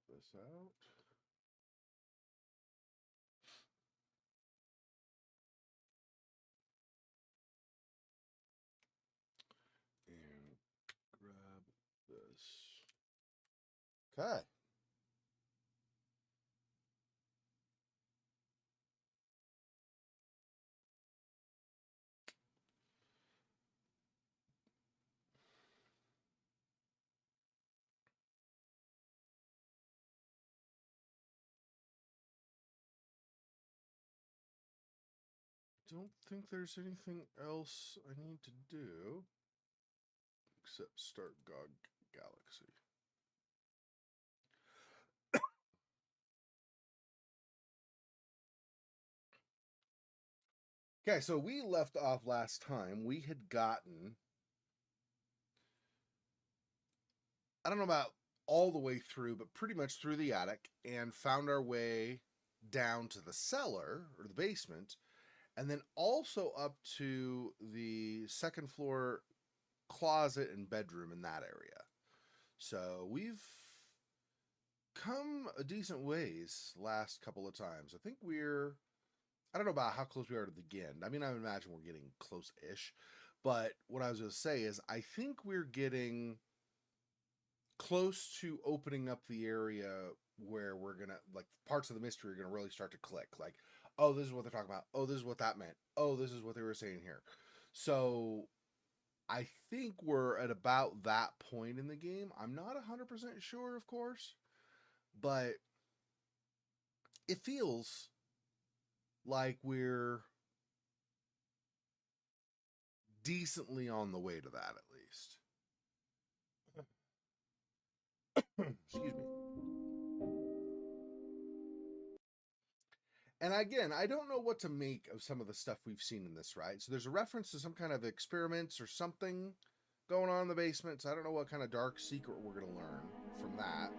this out. And grab this. Okay. Don't think there's anything else I need to do except start GOG Galaxy. Okay, so we left off last time. We had gotten, I don't know about all the way through, but pretty much through the attic and found our way down to the cellar or the basement, and then also up to the second floor closet and bedroom in that area. So we've come a decent ways last couple of times. I think I don't know about how close we are to the end. I mean, I imagine we're getting close-ish. But what I was going to say is I think we're getting close to opening up the area where we're going to, like, parts of the mystery are going to really start to click. Like, oh, this is what they're talking about. Oh, this is what that meant. Oh, this is what they were saying here. So I think we're at about that point in the game. I'm not 100% sure, of course, but it feels like we're decently on the way to that, at least. Excuse me. And again, I don't know what to make of some of the stuff we've seen in this, right? So there's a reference to some kind of experiments or something going on in the basement. So I don't know what kind of dark secret we're going to learn from that.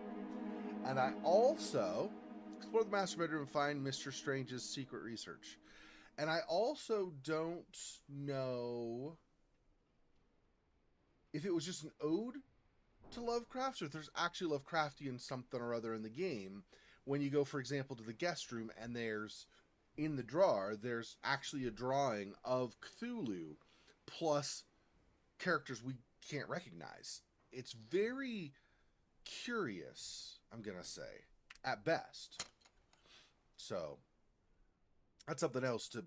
And I also explore the master bedroom and find Mr. Strange's secret research. And I also don't know if it was just an ode to Lovecraft or if there's actually Lovecraftian something or other in the game. When you go, for example, to the guest room and there's in the drawer, there's actually a drawing of Cthulhu plus characters we can't recognize. It's very curious, I'm going to say, at best. So, that's something else to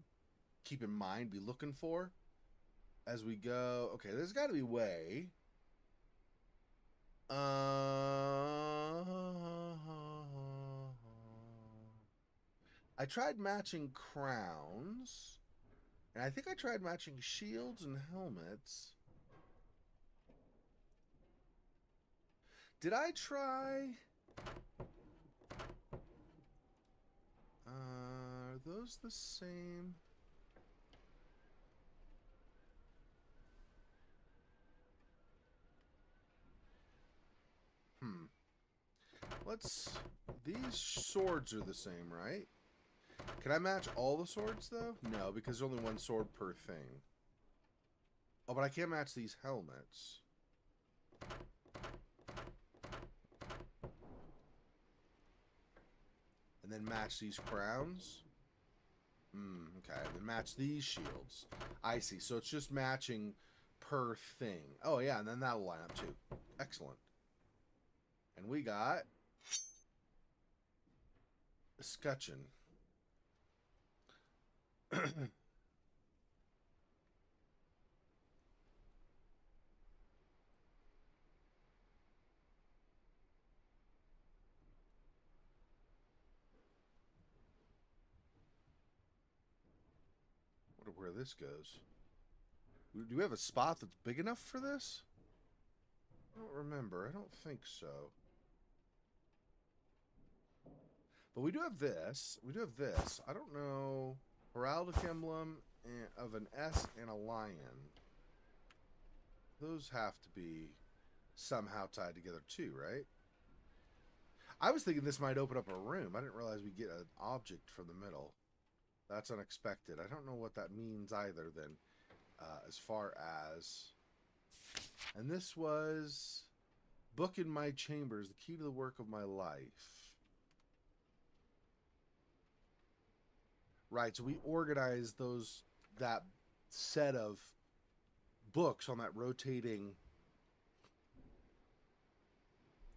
keep in mind, be looking for as we go. Okay, there's got to be a way. I tried matching crowns, and I think I tried matching shields and helmets. Did I try? Are those the same? Hmm. Let's. These swords are the same, right? Can I match all the swords, though? No, because there's only one sword per thing. Oh, but I can't match these helmets. And then match these crowns? Okay, then match these shields. I see. So it's just matching per thing. Oh, yeah, and then that'll line up, too. Excellent. And we got Scutcheon. Wonder where this goes. Do we have a spot that's big enough for this? I don't remember. I don't think so. But we do have this. We do have this. I don't know. Heraldic emblem of an S and a lion. Those have to be somehow tied together too, right? I was thinking this might open up a room. I didn't realize we get an object from the middle. That's unexpected. I don't know what that means either then, as far as... And this was book in my chamber is the key to the work of my life. Right, so we organize that set of books on that rotating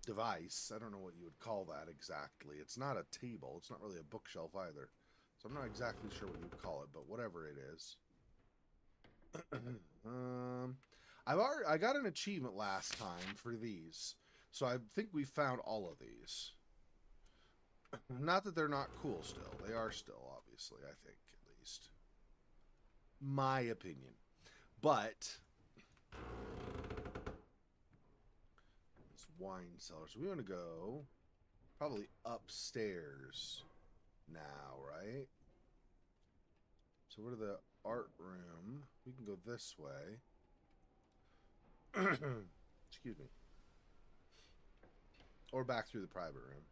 device. I don't know what you would call that exactly. It's not a table. It's not really a bookshelf either. So I'm not exactly sure what you would call it, but whatever it is. I got an achievement last time for these. So I think we found all of these. Not that they're not cool still. They are still, obviously, I think, at least. My opinion. But it's wine cellar. So we want to go probably upstairs now, right? So we're to the art room. We can go this way. Excuse me. Or back through the private room.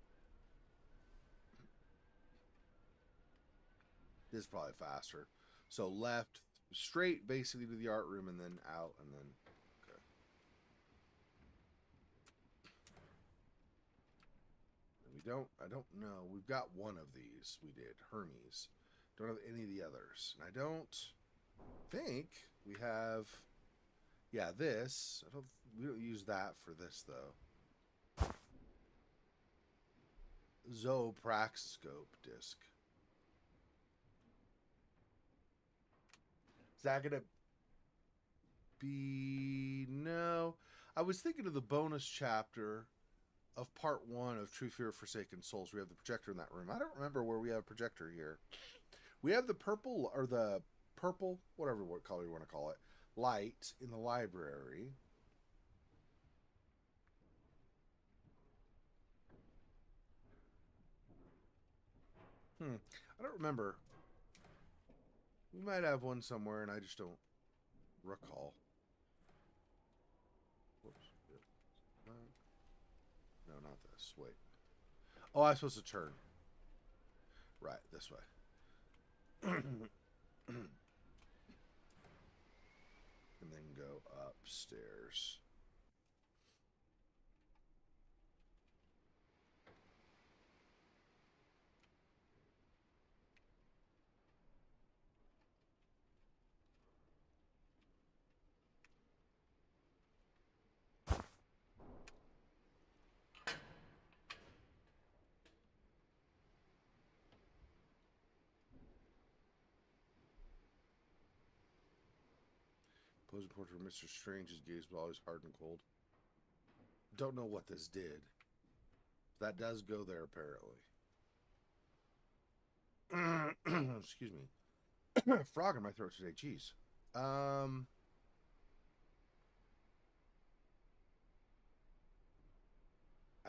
This is probably faster. So left, straight basically to the art room and then out and then... Okay. I don't know. We've got one of these. We did. Hermes. Don't have any of the others. And I don't think we have... Yeah, this. We don't use that for this, though. Zoopraxiscope disc. Is that going to be... No. I was thinking of the bonus chapter of part 1 of True Fear of Forsaken Souls. We have the projector in that room. I don't remember where we have a projector here. We have the purple, or the purple, whatever what color you want to call it, light in the library. I don't remember. We might have one somewhere, and I just don't recall. Whoops. No, not this. Wait. Oh, I'm supposed to turn. Right, this way. And then go upstairs. Posing portrait of Mr. Strange's gaze was always hard and cold. Don't know what this did. That does go there, apparently. Excuse me. Frog in my throat today. Jeez. I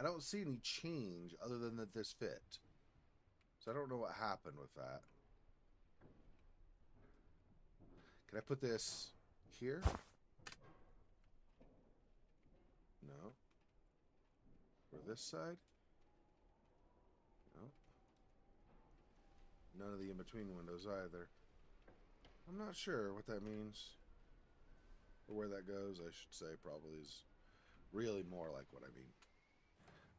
don't see any change other than that this fit. So I don't know what happened with that. Can I put this here? No. Or this side? No. None of the in-between windows either. I'm not sure what that means. Or where that goes, I should say, probably is really more like what I mean.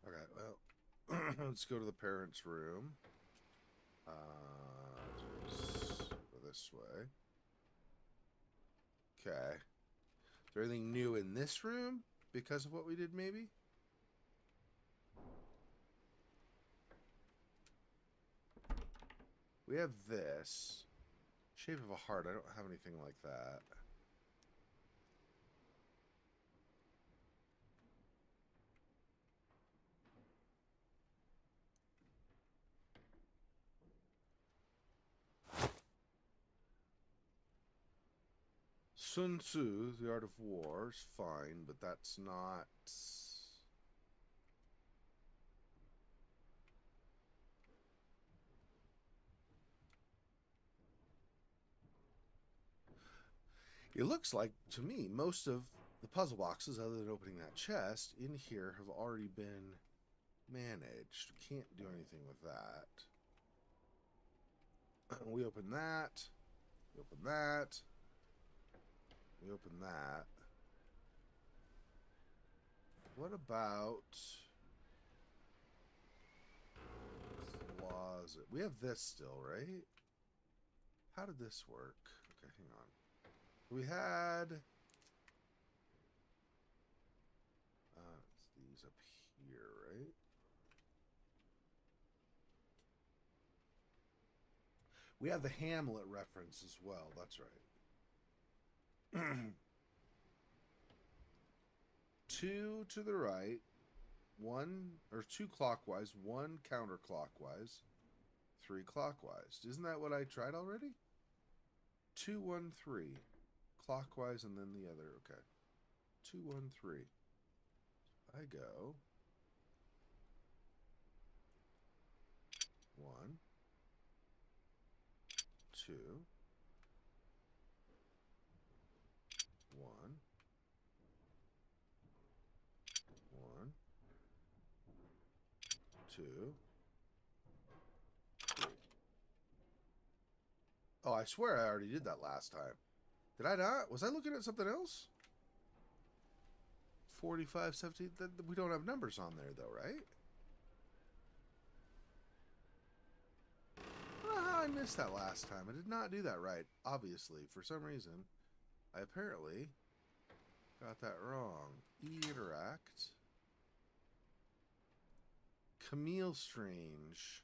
Okay, well, let's go to the parents' room. Just go this way. Okay. Is there anything new in this room because of what we did, maybe? We have this. Shape of a heart. I don't have anything like that. Sun Tzu, The Art of War, is fine, but that's not... It looks like, to me, most of the puzzle boxes, other than opening that chest, in here have already been managed. Can't do anything with that. We open that. We open that. We open that. What about closet? We have this still, right? How did this work? Okay, hang on. We had these up here, right? We have the Hamlet reference as well. That's right. Two to the right, one or two clockwise, one counterclockwise, three clockwise. Isn't that what I tried already? 2, 1, 3. Clockwise and then the other. Okay. 2, 1, 3. I go 1, 2, 1, 1, 2, 3. Oh, I swear I already did that last time. Did I not? Was I looking at something else? 45, 17. We don't have numbers on there, though, right? I don't know how I missed that last time. I did not do that right, obviously. For some reason, I apparently got that wrong. Interact. Camille Strange.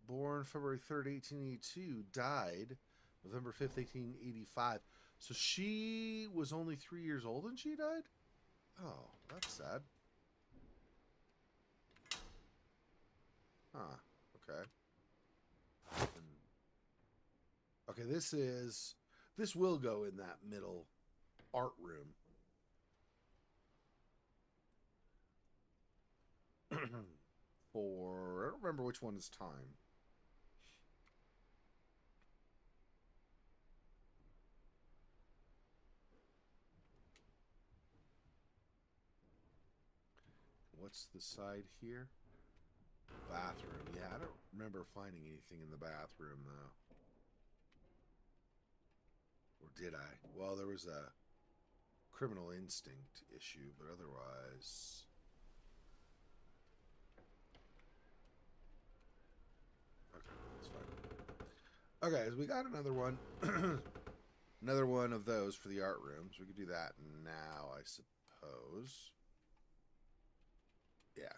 Born February 3rd, 1882. Died November 5th, 1885. So she was only 3 years old and she died? Oh, that's sad. Huh. Okay. Okay, this will go in that middle art room. For I don't remember which one is time. What's the side here? Bathroom. Yeah, I don't remember finding anything in the bathroom though. Or did I? Well, there was a criminal instinct issue, but otherwise. Okay, that's fine. Okay, so we got another one. Another one of those for the art rooms. We could do that now, I suppose. Yeah.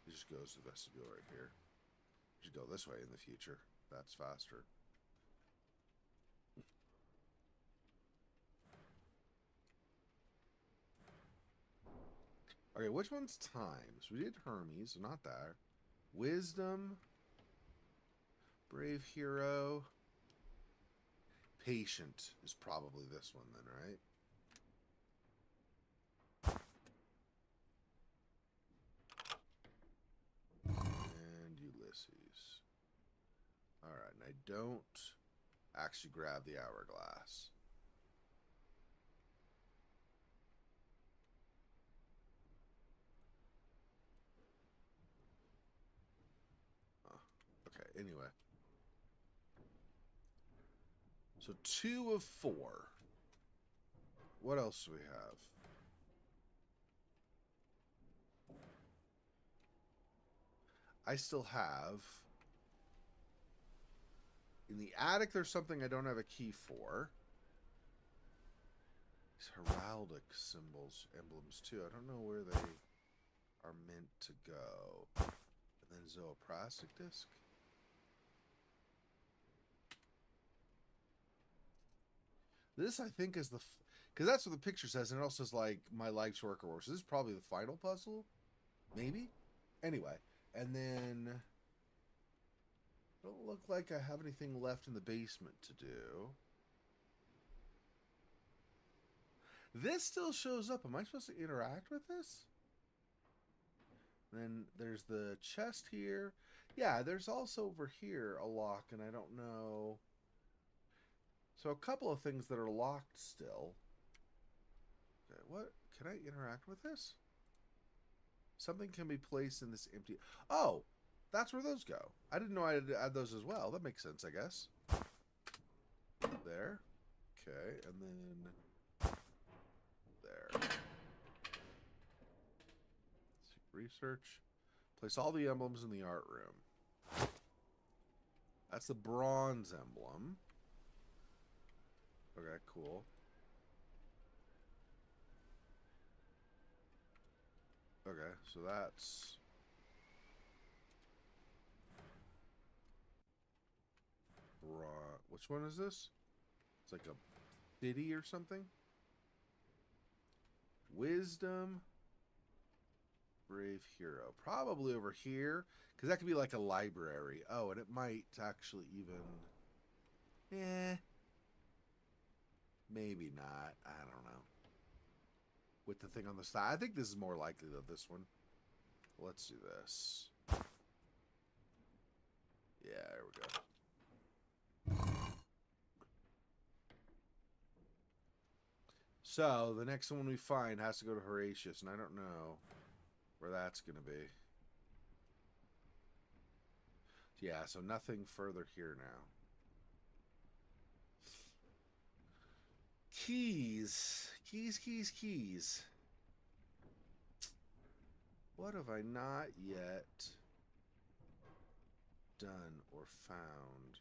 It just goes to the vestibule right here. We should go this way in the future. That's faster. Okay, which one's times? We did Hermes, so not that. Wisdom. Brave hero. Patient is probably this one then, right? And Ulysses. Alright, and I don't actually grab the hourglass. Oh, okay, anyway. So 2 of 4. What else do we have? I still have... In the attic, there's something I don't have a key for. These heraldic symbols, emblems, too. I don't know where they are meant to go. And then zooprastic disc. This, I think, is the... Because that's what the picture says, and it also says, like, my life's work or so this is probably the final puzzle? Maybe? Anyway. And then... Don't look like I have anything left in the basement to do. This still shows up. Am I supposed to interact with this? Then there's the chest here. Yeah, there's also over here a lock, and I don't know. So a couple of things that are locked still. Okay, what? Can I interact with this? Something can be placed in this empty... Oh! That's where those go. I didn't know I had to add those as well. That makes sense, I guess. There. Okay, and then... There. Research. Place all the emblems in the art room. That's the bronze emblem. Okay, cool. Okay, so that's... Which one is this? It's like a city or something? Wisdom. Brave hero. Probably over here. Because that could be like a library. Oh, and it might actually even... Eh. Maybe not. I don't know. With the thing on the side. I think this is more likely than this one. Let's do this. Yeah, there we go. So, the next one we find has to go to Horatius, and I don't know where that's going to be. Yeah, so nothing further here now. Keys. Keys. What have I not yet done or found?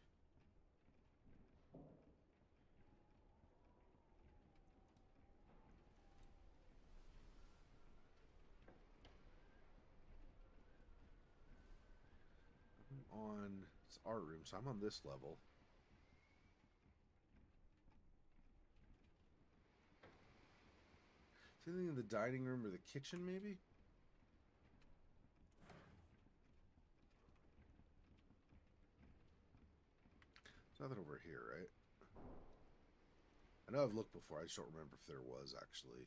I'm on... It's art room, so I'm on this level. Is anything in the dining room or the kitchen, maybe? There's nothing over here, right? I know I've looked before. I just don't remember if there was actually.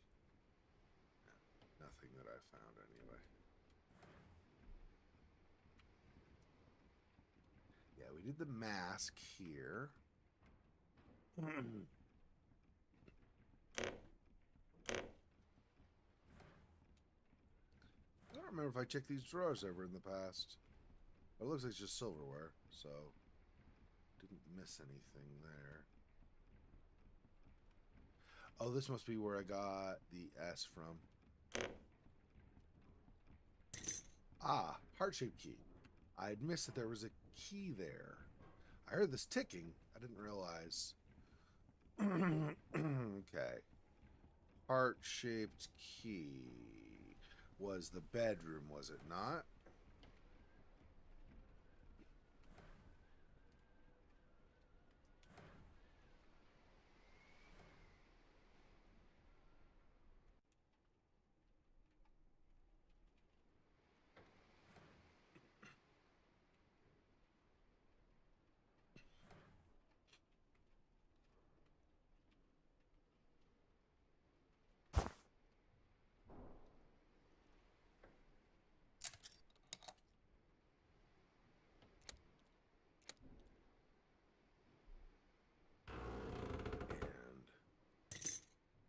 Yeah, nothing that I found anyway. Yeah, we did the mask here. I don't remember if I checked these drawers ever in the past. It looks like it's just silverware, so didn't miss anything there. Oh, this must be where I got the S from. Ah, heart-shaped key. I had missed that there was a key there. I heard this ticking. I didn't realize. Okay. Heart-shaped key was the bedroom, was it not? And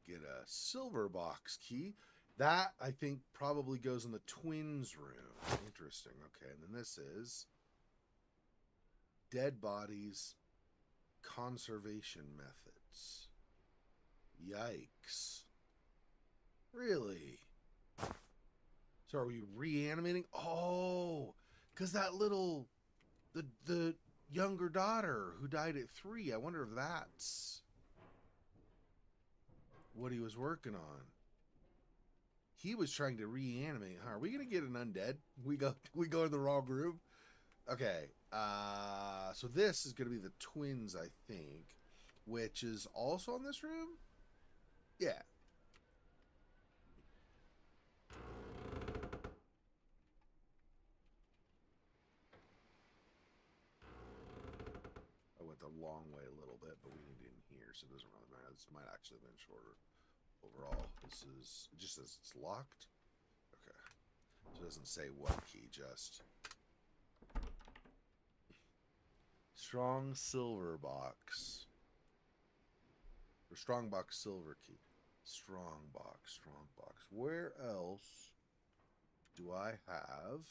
get a silver box key. That, I think, probably goes in the twins' room. Interesting. Okay, and then this is dead bodies conservation methods. Yikes. Really? So are we reanimating? Oh, because that little, the younger daughter who died at 3. I wonder if that's what he was working on. He was trying to reanimate. Huh? Are we gonna get an undead? We go in the wrong room. Okay. So this is gonna be the twins, I think, which is also in this room. Yeah. I went the long way a little bit, but we need in here, so it doesn't really matter. This might actually have been shorter overall. This is, it just says it's locked. Okay. So it doesn't say what key, just strong silver box. Or strong box silver key. Strong box. Where else do I have?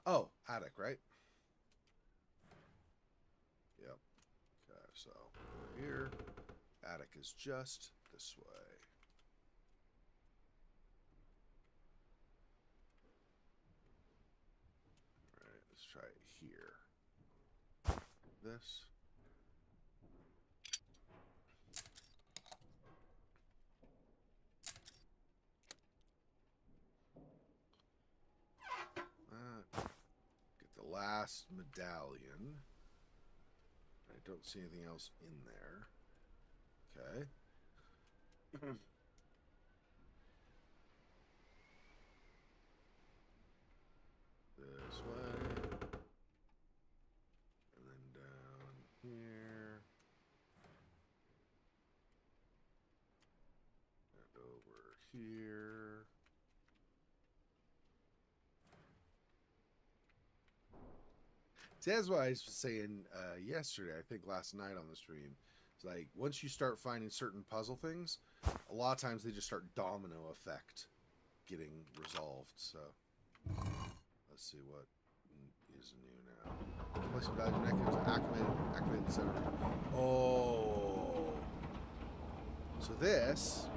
Oh, attic, right? Yep. Okay, so over here. Attic is just this way. try it here. This. Get the last medallion. I don't see anything else in there. Okay. This way. And then down here. And over here. See, that's what I was saying yesterday, I think last night on the stream. It's like, once you start finding certain puzzle things, a lot of times they just start domino effect getting resolved. So, let's see what is new now. Place of value activated the center. Oh. So this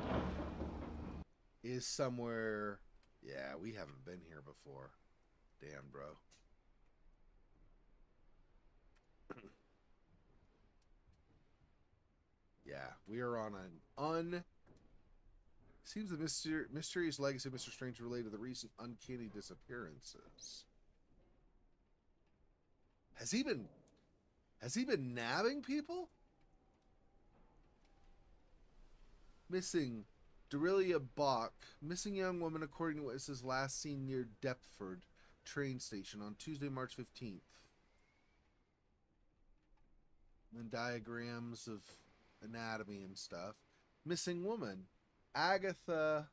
is somewhere. Yeah, we haven't been here before. Damn, bro. Yeah, we are on an Seems the mysterious legacy of Mr. Strange related to the recent uncanny disappearances. Has he been nabbing people? Missing Dorelia Bach, missing young woman according to witnesses last seen near Deptford train station on Tuesday, March 15th. And then diagrams of anatomy and stuff. Missing woman, Agatha.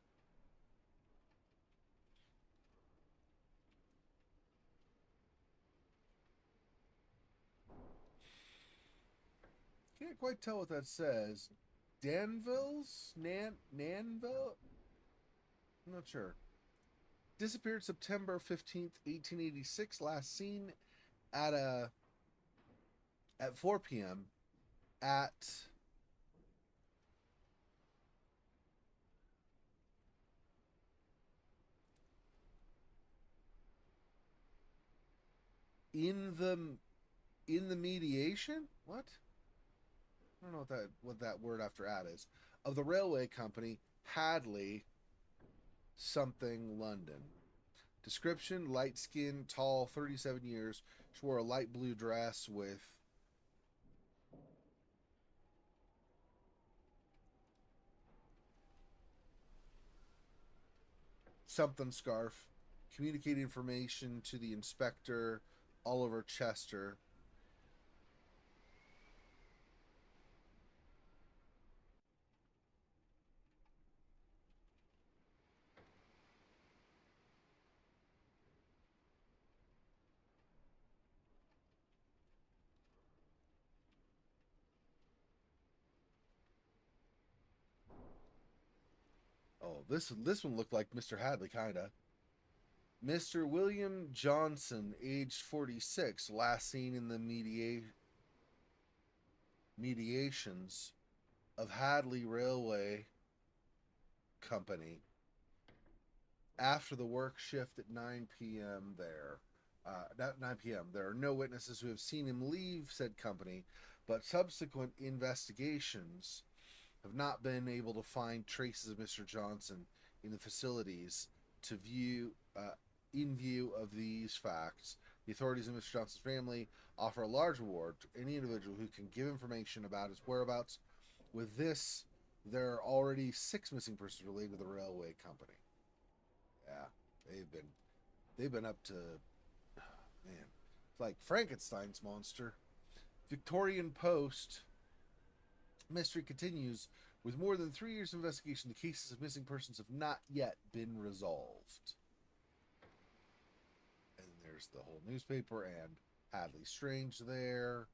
Can't quite tell what that says. Danville's? Nanville? I'm not sure. Disappeared September 15th, 1886. Last seen at at 4 p.m. at in the mediation? What? I don't know what that word after at is. Of the railway company, Hadley something London. Description: light skin, tall, 37 years. She wore a light blue dress with something scarf. Communicate information to the inspector, Oliver Chester. Oh, this one looked like Mr. Hadley, kinda. Mr. William Johnson, aged 46, last seen in the mediations of Hadley Railway Company after the work shift at 9 p.m. there. Not 9 p.m. There are no witnesses who have seen him leave said company, but subsequent investigations have not been able to find traces of Mr. Johnson in the facilities to view. In view of these facts, the authorities and Mr. Johnson's family offer a large reward to any individual who can give information about his whereabouts. With this, there are already 6 missing persons related to the railway company. Yeah, they've been up to, man, it's like Frankenstein's monster. Victorian Post mystery continues. With more than 3 years of investigation, the cases of missing persons have not yet been resolved. And there's the whole newspaper and Hadley Strange there.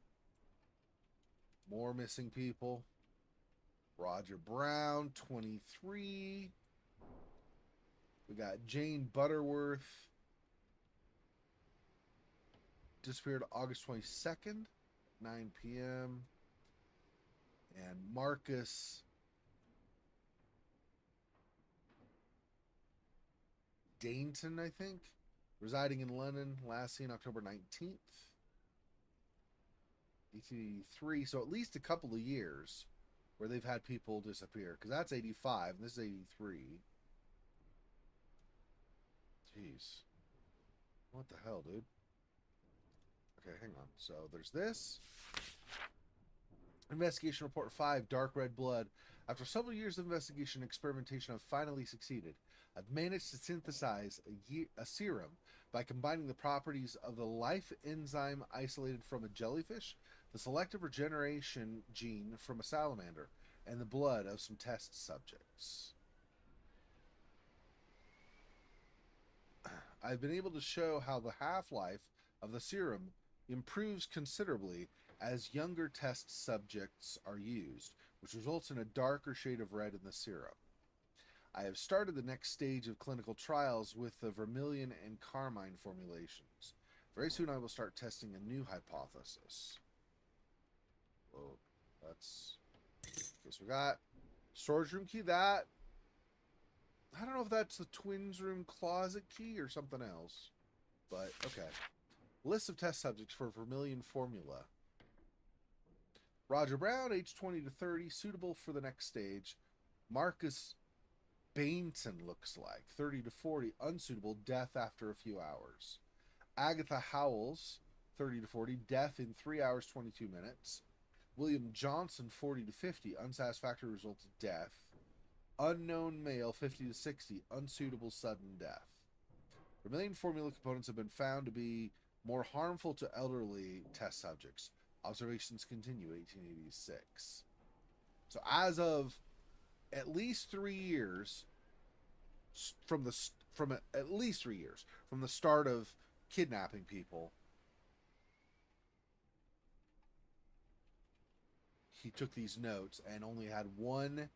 More missing people. Roger Brown, 23. We got Jane Butterworth. Disappeared August 22nd, 9 p.m. And Marcus Dainton, I think. Residing in London, last seen October 19th, 1883. So at least a couple of years where they've had people disappear. Because that's 85 and this is 83. Jeez. What the hell, dude? Okay, hang on. So there's this. Investigation Report 5, Dark Red Blood. After several years of investigation and experimentation, I've finally succeeded. I've managed to synthesize a serum by combining the properties of the life enzyme isolated from a jellyfish, the selective regeneration gene from a salamander, and the blood of some test subjects. I've been able to show how the half-life of the serum improves considerably as younger test subjects are used, which results in a darker shade of red in the serum. I have started the next stage of clinical trials with the vermilion and carmine formulations. Very soon I will start testing a new hypothesis. Whoa, that's... Okay, so we got storage room key. That... I don't know if that's the twins room closet key or something else. But, okay. List of test subjects for vermilion formula. Roger Brown, age 20 to 30, suitable for the next stage. Marcus Bainton looks like, 30 to 40, unsuitable, death after a few hours. Agatha Howells, 30 to 40, death in 3 hours, 22 minutes. William Johnson, 40 to 50, unsatisfactory results, death. Unknown male, 50 to 60, unsuitable, sudden death. Vermilion formula components have been found to be more harmful to elderly test subjects. Observations continue, 1886. So as of at least 3 years at least 3 years from the start of kidnapping people, he took these notes and only had one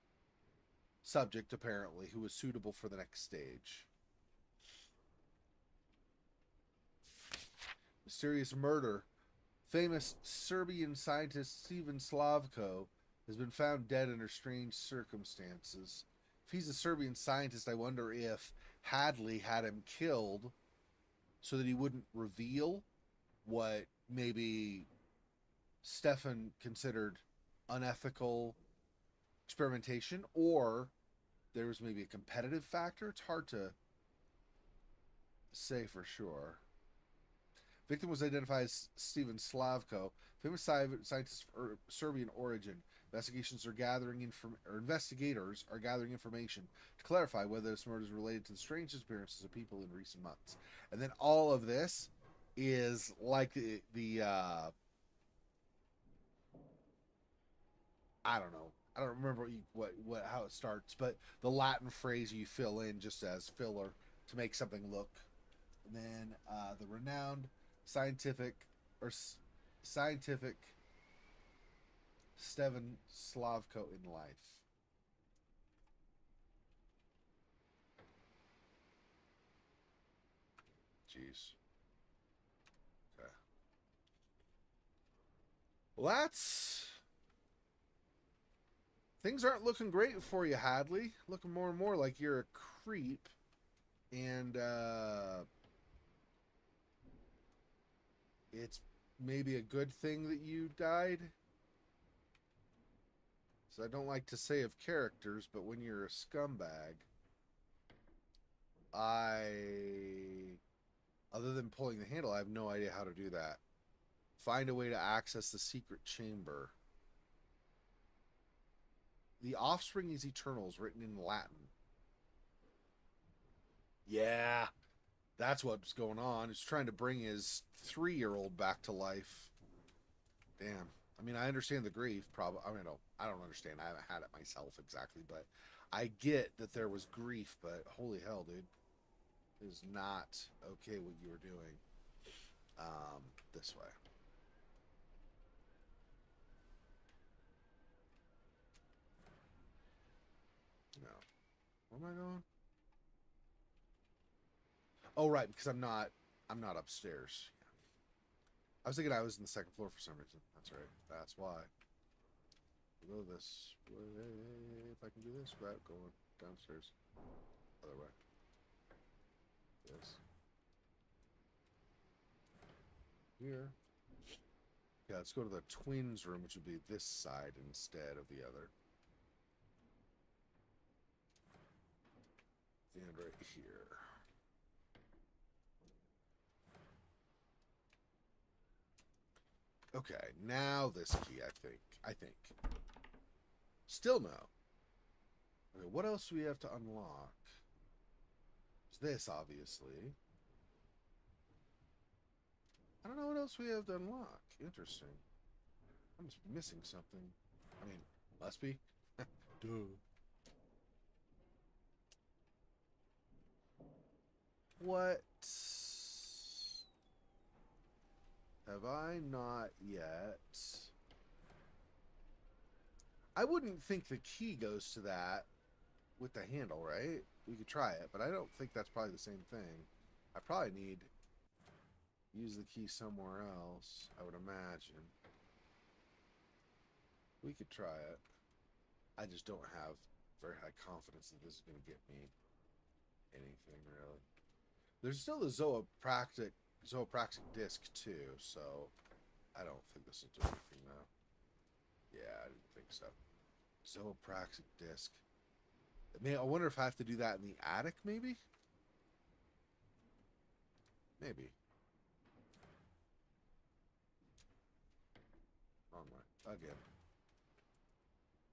subject apparently who was suitable for the next stage. Mysterious murder. Famous Serbian scientist Steven Slavko has been found dead under strange circumstances. If he's a Serbian scientist, I wonder if Hadley had him killed so that he wouldn't reveal what maybe Stefan considered unethical experimentation, or there was maybe a competitive factor. It's hard to say for sure. Victim was identified as Steven Slavko, famous scientist of Serbian origin. Investigators are gathering information to clarify whether this murder is related to the strange disappearances of people in recent months. And then all of this is like the I don't know. I don't remember what how it starts, but the Latin phrase you fill in just as filler to make something look. And then the renowned scientific Stevan Slavko in life. Jeez. Okay. Well, things aren't looking great for you, Hadley. Looking more and more like you're a creep, and it's maybe a good thing that you died. So I don't like to say of characters, but when you're a scumbag, other than pulling the handle, I have no idea how to do that. Find a way to access the secret chamber. The offspring is eternal is written in Latin. Yeah, that's what's going on. He's trying to bring his 3-year-old back to life. Damn. I mean, I understand the grief. Probably. I mean, I don't understand. I haven't had it myself exactly, but I get that there was grief. But holy hell, dude, it is not okay what you were doing. This way. No. Where am I going? Oh, right, because I'm not upstairs. I was thinking I was in the second floor for some reason. That's right. That's why. Go this way. If I can do this without going downstairs. Other way. Yes. Here. Yeah, let's go to the twins' room, which would be this side instead of the other. And right here. Okay, now this key, I think. Still no. Okay, what else do we have to unlock? It's this, obviously. I don't know what else we have to unlock. Interesting. I must be missing something. I mean, must be. Duh. What have I not yet? I wouldn't think the key goes to that with the handle, right? We could try it, but I don't think that's probably the same thing. I probably need to use the key somewhere else, I would imagine. We could try it. I just don't have very high confidence that this is going to get me anything, really. There's still the zoopraxic disc, too, so I don't think this will do anything, though. Yeah, I didn't think so. Zoopraxic disc. I wonder if I have to do that in the attic, maybe? Maybe. Wrong way. Again.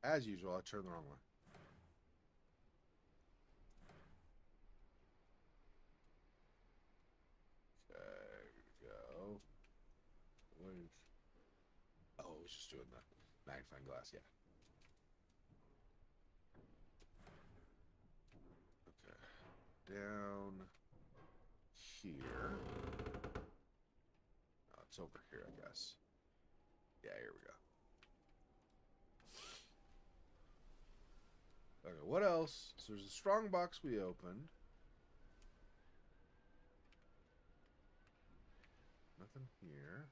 As usual, I turned the wrong way. Okay, go. Where's... Oh, I was just doing the magnifying glass, yeah. Okay. Down here. Oh, it's over here, I guess. Yeah, here we go. Okay, what else? So there's a strong box we opened. Nothing here.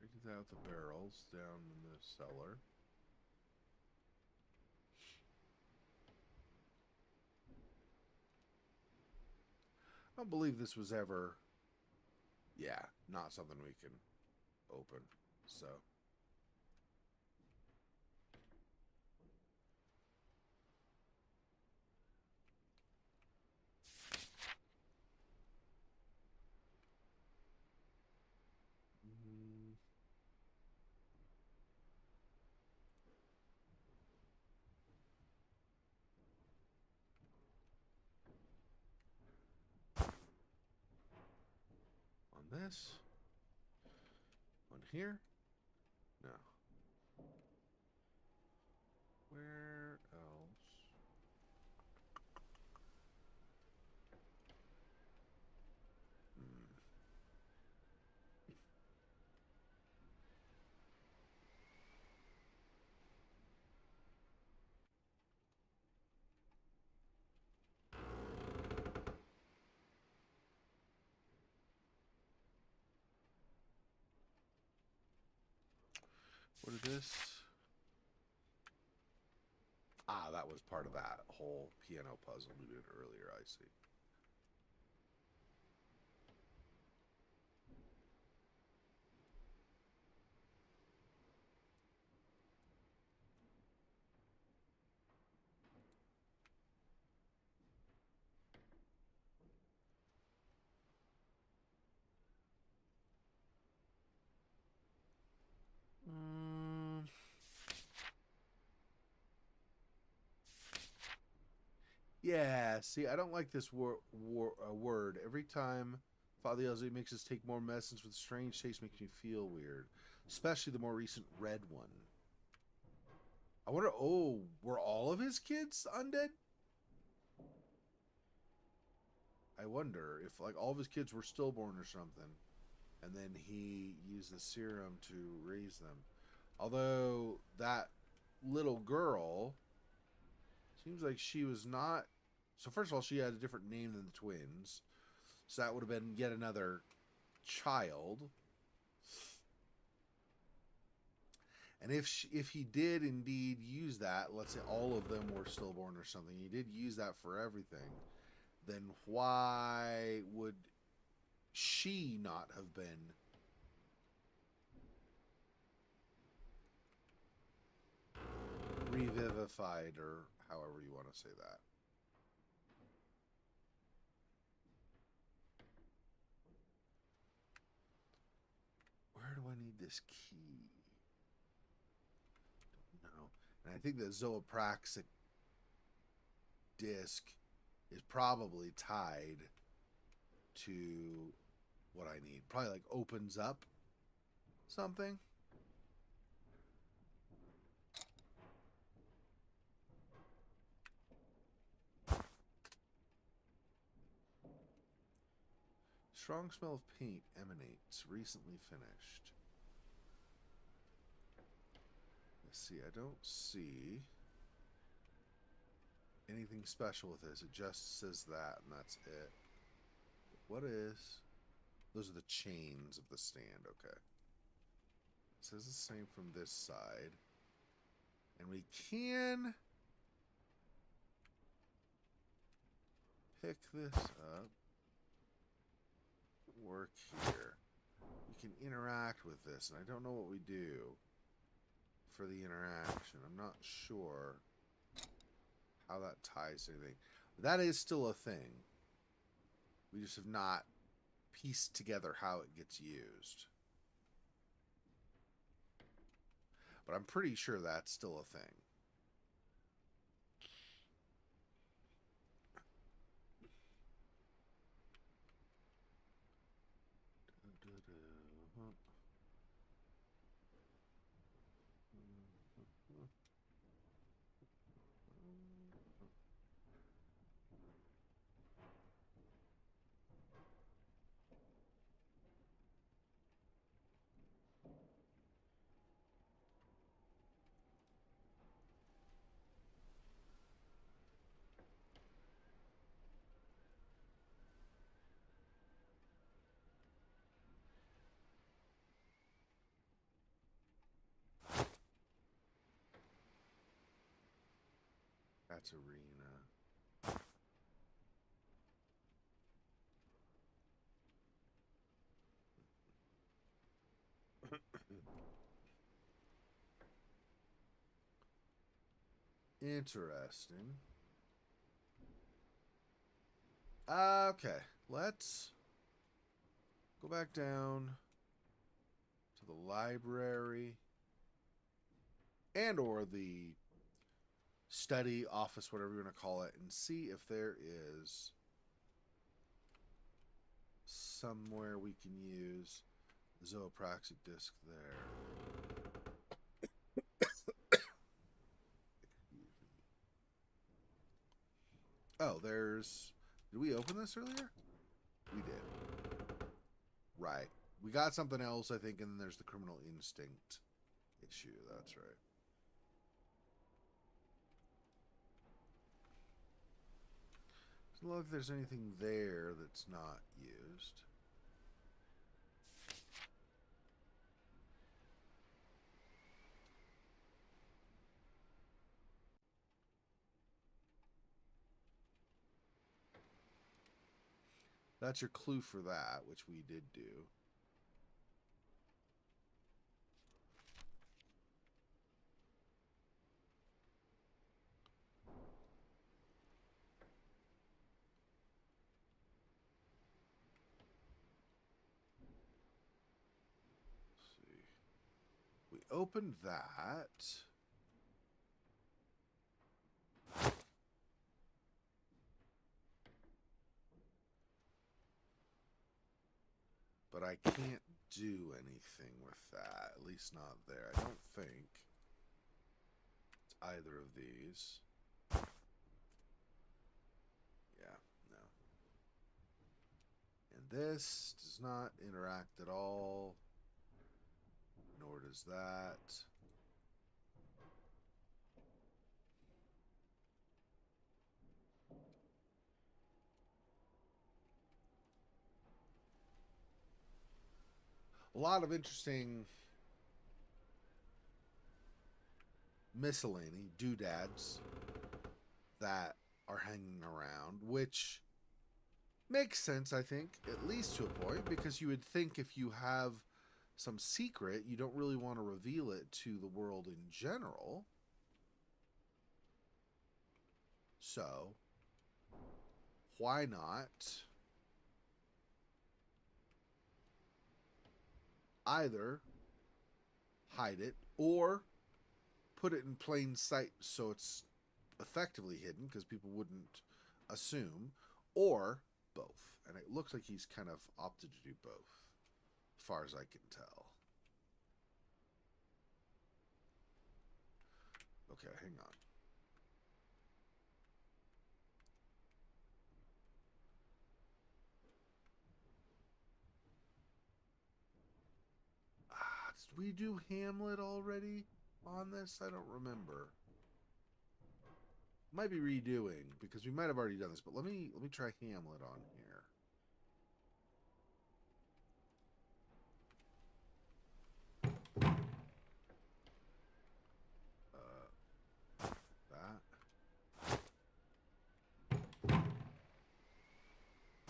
I did that with the barrels down in the cellar. I don't believe this was ever, yeah, not something we can open. So. Mm. On this. On here. No. Where else? Hmm. What is this? Ah, that was part of that whole piano puzzle we did earlier, I see. Mm. Yeah, see, I don't like this word. Every time Father yells, it makes us take more medicines with strange taste, makes me feel weird. Especially the more recent red one. I wonder, oh, were all of his kids undead? I wonder if, like, all of his kids were stillborn or something. And then he used the serum to raise them. Although, that little girl seems like she was not. So, first of all, she had a different name than the twins. So, that would have been yet another child. And if he did indeed use that, let's say all of them were stillborn or something, he did use that for everything, then why would she not have been revivified, or however you want to say that? Where do I need this key? Don't know. And I think the zoopraxic disc is probably tied to what I need. Probably like opens up something. Strong smell of paint emanates. Recently finished. Let's see. I don't see anything special with this. It just says that, and that's it. What is... Those are the chains of the stand. Okay. It says the same from this side. And we can pick this up. Work here. We can interact with this, and I don't know what we do for the interaction. I'm not sure how that ties to anything. That is still a thing. We just have not pieced together how it gets used. But I'm pretty sure that's still a thing. That's arena. Interesting. Okay, let's go back down to the library and or the study office, whatever you want to call it, and see if there is somewhere we can use the zoopraxic disc there. Oh, there's... Did we open this earlier? We did. Right. We got something else, I think, and then there's the criminal instinct issue. That's right. Doesn't look like there's anything there that's not used. That's your clue for that, which we did do. Let's see. We opened that. But I can't do anything with that. At least not there. I don't think it's either of these. Yeah, no. And this does not interact at all. Nor does that. A lot of interesting miscellany doodads that are hanging around, which makes sense, I think, at least to a point, because you would think if you have some secret, you don't really want to reveal it to the world in general. So, why not either hide it or put it in plain sight so it's effectively hidden because people wouldn't assume, or both. And it looks like he's kind of opted to do both, as far as I can tell. Okay, hang on. Did we do Hamlet already on this? I don't remember. Might be redoing because we might have already done this, but let me try Hamlet on here. That.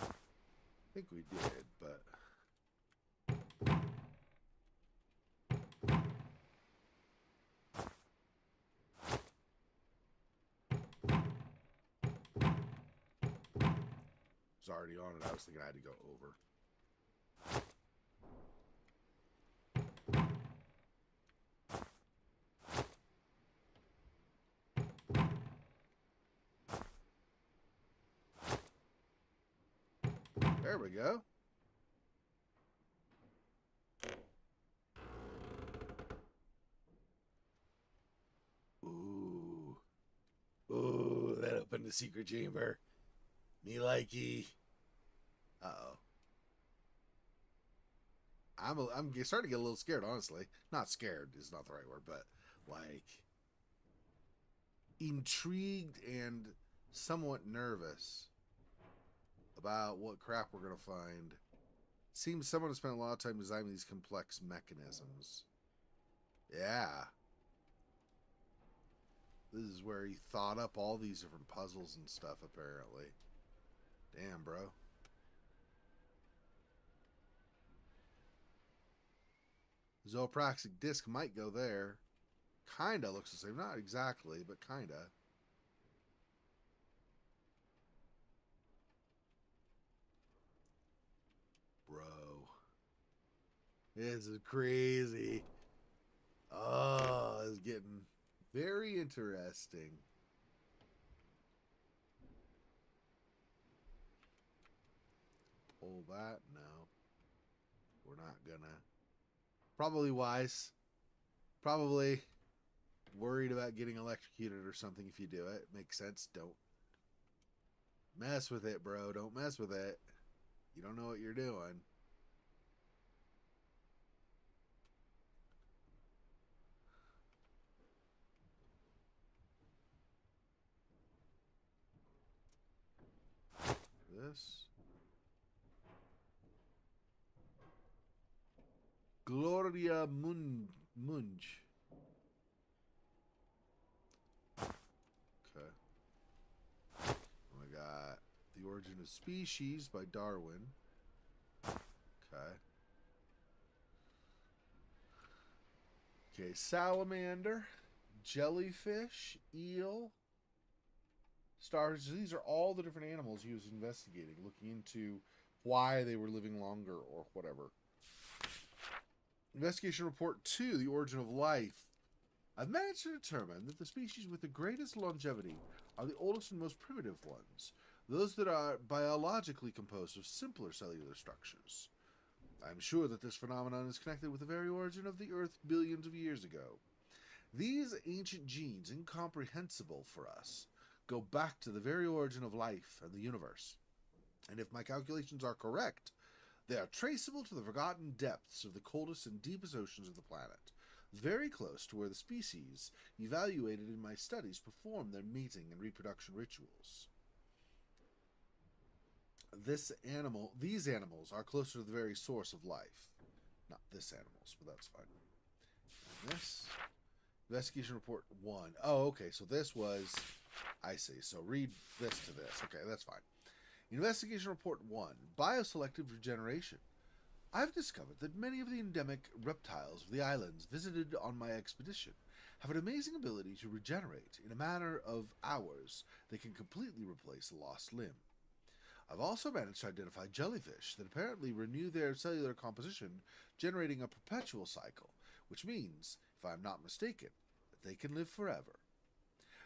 I think we did, but it's already on it. I was thinking I had to go over. There we go. Ooh. Ooh, that opened the secret chamber. Me likey. Uh-oh. I'm starting to get a little scared, honestly. Not scared is not the right word, but like intrigued and somewhat nervous about what crap we're gonna find. Seems someone has spent a lot of time designing these complex mechanisms. Yeah. This is where he thought up all these different puzzles and stuff, apparently. Damn, bro. Zoopraxic disc might go there. Kinda looks the same. Not exactly, but kinda. Bro. This is crazy. Oh, it's getting very interesting. Pull that? No. We're not gonna. Probably wise. Probably worried about getting electrocuted or something if you do it. Makes sense. Don't mess with it, bro. Don't mess with it. You don't know what you're doing. This. Gloria Munch. Okay. We got The Origin of Species by Darwin. Okay. Okay, salamander, jellyfish, eel, stars. These are all the different animals he was investigating, looking into why they were living longer or whatever. Investigation Report 2, The Origin of Life. I've managed to determine that the species with the greatest longevity are the oldest and most primitive ones, those that are biologically composed of simpler cellular structures. I'm sure that this phenomenon is connected with the very origin of the Earth billions of years ago. These ancient genes, incomprehensible for us, go back to the very origin of life and the universe. And if my calculations are correct, they are traceable to the forgotten depths of the coldest and deepest oceans of the planet, very close to where the species evaluated in my studies perform their mating and reproduction rituals. These animals are closer to the very source of life. Not this animals, but that's fine. And this Investigation report 1. Oh, okay. So this was. I see. So read this to this. Okay, that's fine. Investigation report 1. Bioselective regeneration. I've discovered that many of the endemic reptiles of the islands visited on my expedition have an amazing ability to regenerate. In a matter of hours, they can completely replace a lost limb. I've also managed to identify jellyfish that apparently renew their cellular composition, generating a perpetual cycle, which means, if I'm not mistaken, that they can live forever.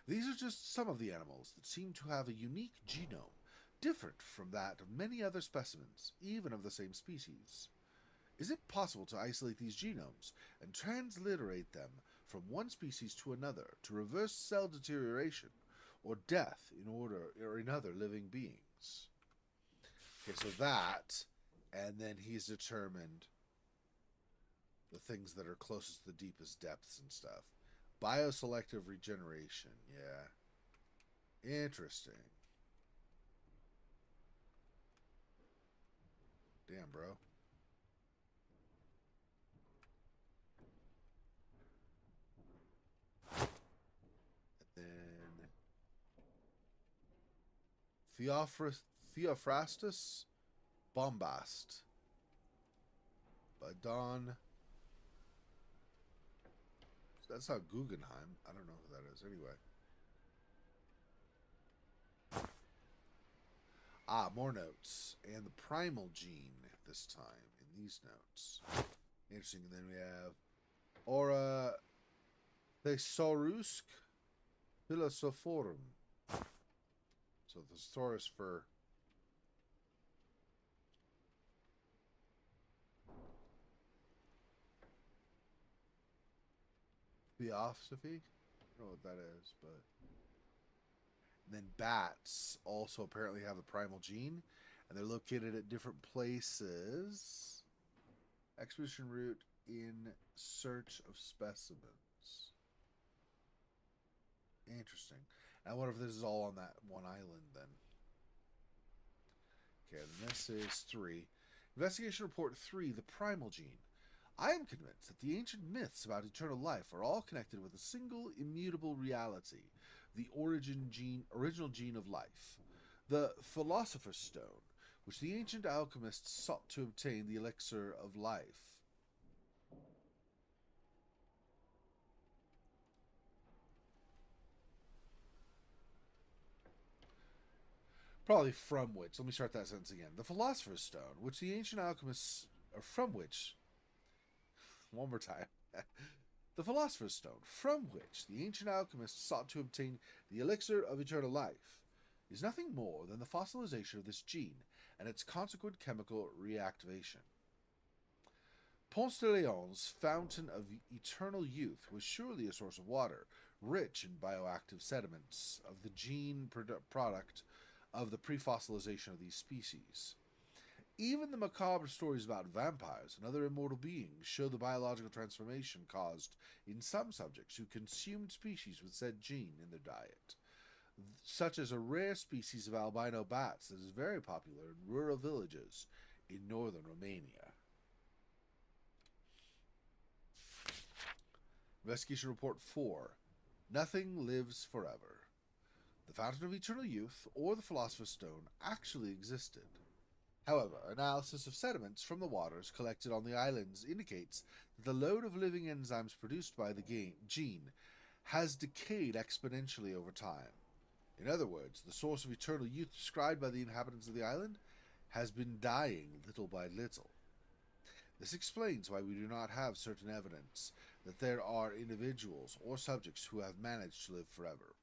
These are just some of the animals that seem to have a unique genome, different from that of many other specimens, even of the same species. Is it possible to isolate these genomes and transliterate them from one species to another to reverse cell deterioration or death in order or in other living beings? Okay, so that, and then he's determined the things that are closest to the deepest depths and stuff. Bioselective regeneration, yeah. Interesting. Damn, bro. And Theophrastus Bombast by Don. That's not Guggenheim. I don't know who that is. Anyway. Ah, more notes. And the primal gene this time in these notes. Interesting. And then we have Aura Thesaurusk Philosophorum. So the thesaurus for theosophy. I don't know what that is, but. And then bats also apparently have the primal gene, and they're located at different places. Expedition route in search of specimens. Interesting. I wonder if this is all on that one island then. Okay, then this is 3. Investigation report 3, the primal gene. I am convinced that the ancient myths about eternal life are all connected with a single immutable reality, the original gene of life. The Philosopher's Stone, which the ancient alchemists sought to obtain the elixir of life. Probably from which, let me start that sentence again. The Philosopher's Stone, which the ancient alchemists, or from which, one more time. The Philosopher's Stone, from which the ancient alchemists sought to obtain the elixir of eternal life, is nothing more than the fossilization of this gene and its consequent chemical reactivation. Ponce de Leon's fountain of eternal youth was surely a source of water, rich in bioactive sediments of the gene product of the pre-fossilization of these species. Even the macabre stories about vampires and other immortal beings show the biological transformation caused in some subjects who consumed species with said gene in their diet, such as a rare species of albino bats that is very popular in rural villages in northern Romania. Investigation Report 4. Nothing lives forever. The Fountain of Eternal Youth, or the Philosopher's Stone, actually existed. However, analysis of sediments from the waters collected on the islands indicates that the load of living enzymes produced by the gene has decayed exponentially over time. In other words, the source of eternal youth described by the inhabitants of the island has been dying little by little. This explains why we do not have certain evidence that there are individuals or subjects who have managed to live forever.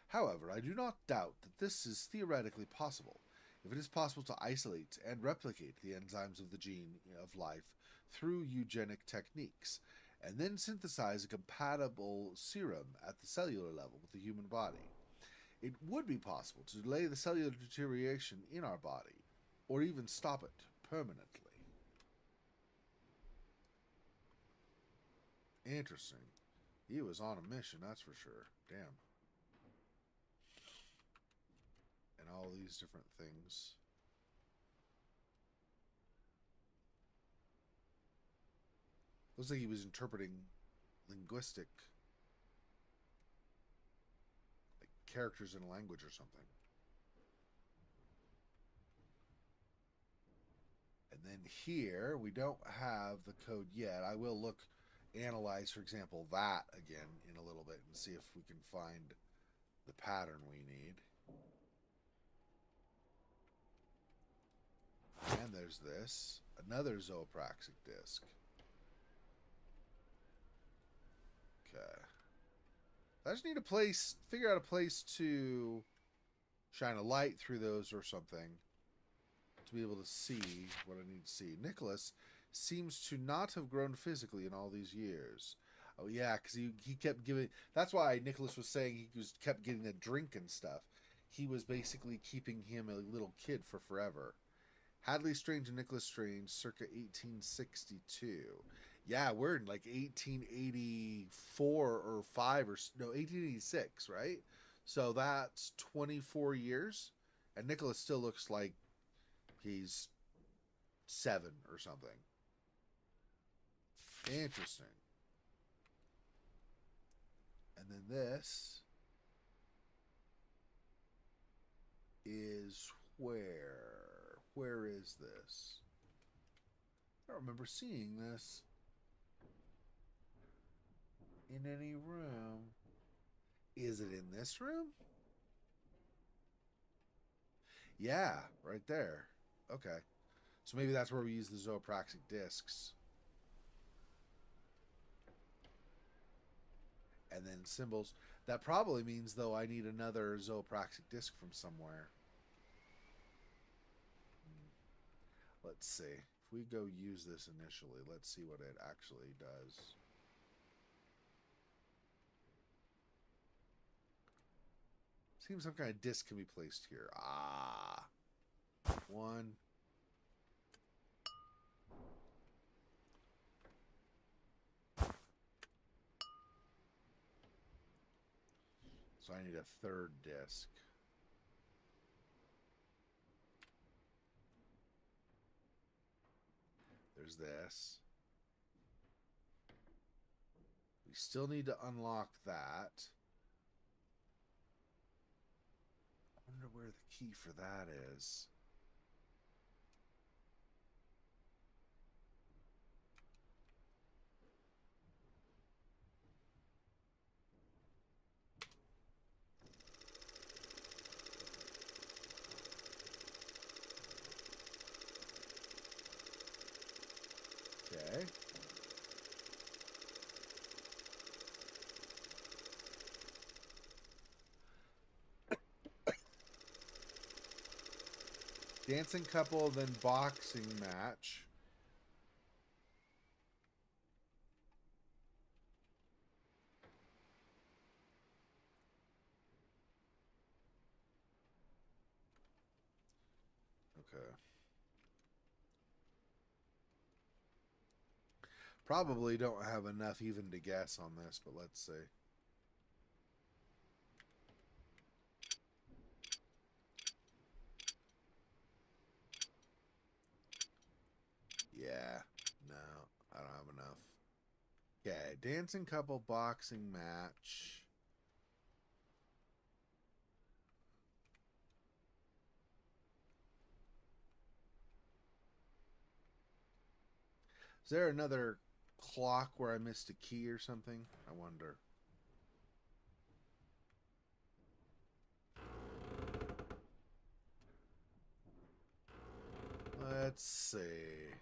However, I do not doubt that this is theoretically possible, if it is possible to isolate and replicate the enzymes of the gene of life through eugenic techniques, and then synthesize a compatible serum at the cellular level with the human body. It would be possible to delay the cellular deterioration in our body, or even stop it permanently. Interesting. He was on a mission, that's for sure. Damn. And all these different things. Looks like he was interpreting linguistic characters in a language or something. And then here, we don't have the code yet. I will analyze, for example, that again in a little bit and see if we can find the pattern we need. And there's this. Another zoopraxic disc. Okay. I just need a place, figure out a place to shine a light through those or something to be able to see what I need to see. Nicholas seems to not have grown physically in all these years. Oh yeah, because he kept giving. That's why Nicholas was saying he was kept getting a drink and stuff. He was basically keeping him a little kid for forever. Hadley Strange and Nicholas Strange, circa 1862. Yeah, we're in like 1884 or 5 or no 1886, right? So that's 24 years, and Nicholas still looks like he's 7 or something. Interesting. And then this is where? Where is this? I don't remember seeing this in any room. Is it in this room? Yeah, right there. Okay. So maybe that's where we use the zoopraxic discs. And then symbols. That probably means, though, I need another zoopraxic disc from somewhere. Let's see. If we go use this initially, let's see what it actually does. Seems some kind of disc can be placed here. Ah. 1. So I need a third disc. There's this. We still need to unlock that. I wonder where the key for that is. Okay. Dancing couple, then boxing match. Okay. Probably don't have enough even to guess on this, but let's see. Yeah. No, I don't have enough. Okay, dancing couple boxing match. Is there another clock where I missed a key or something? I wonder. Let's see.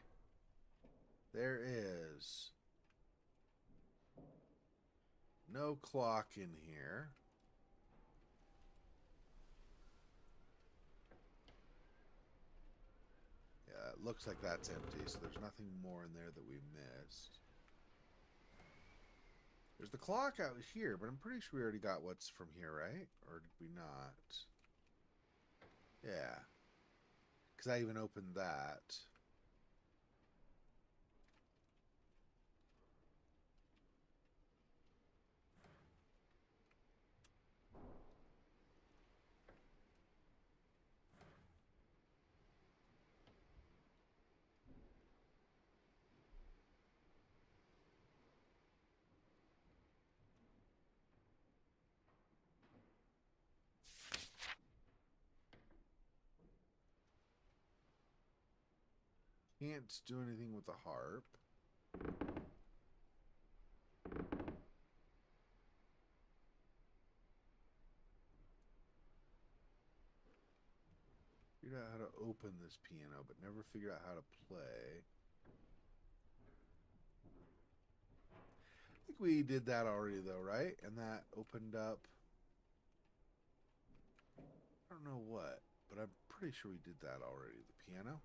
There is no clock in here. Yeah, it looks like that's empty, so there's nothing more in there that we missed. There's the clock out here, but I'm pretty sure we already got what's from here, right? Or did we not? Yeah. Because I even opened that. Can't do anything with the harp. Figured out how to open this piano, but never figured out how to play. I think we did that already, though, right? And that opened up. I don't know what, but I'm pretty sure we did that already. The piano.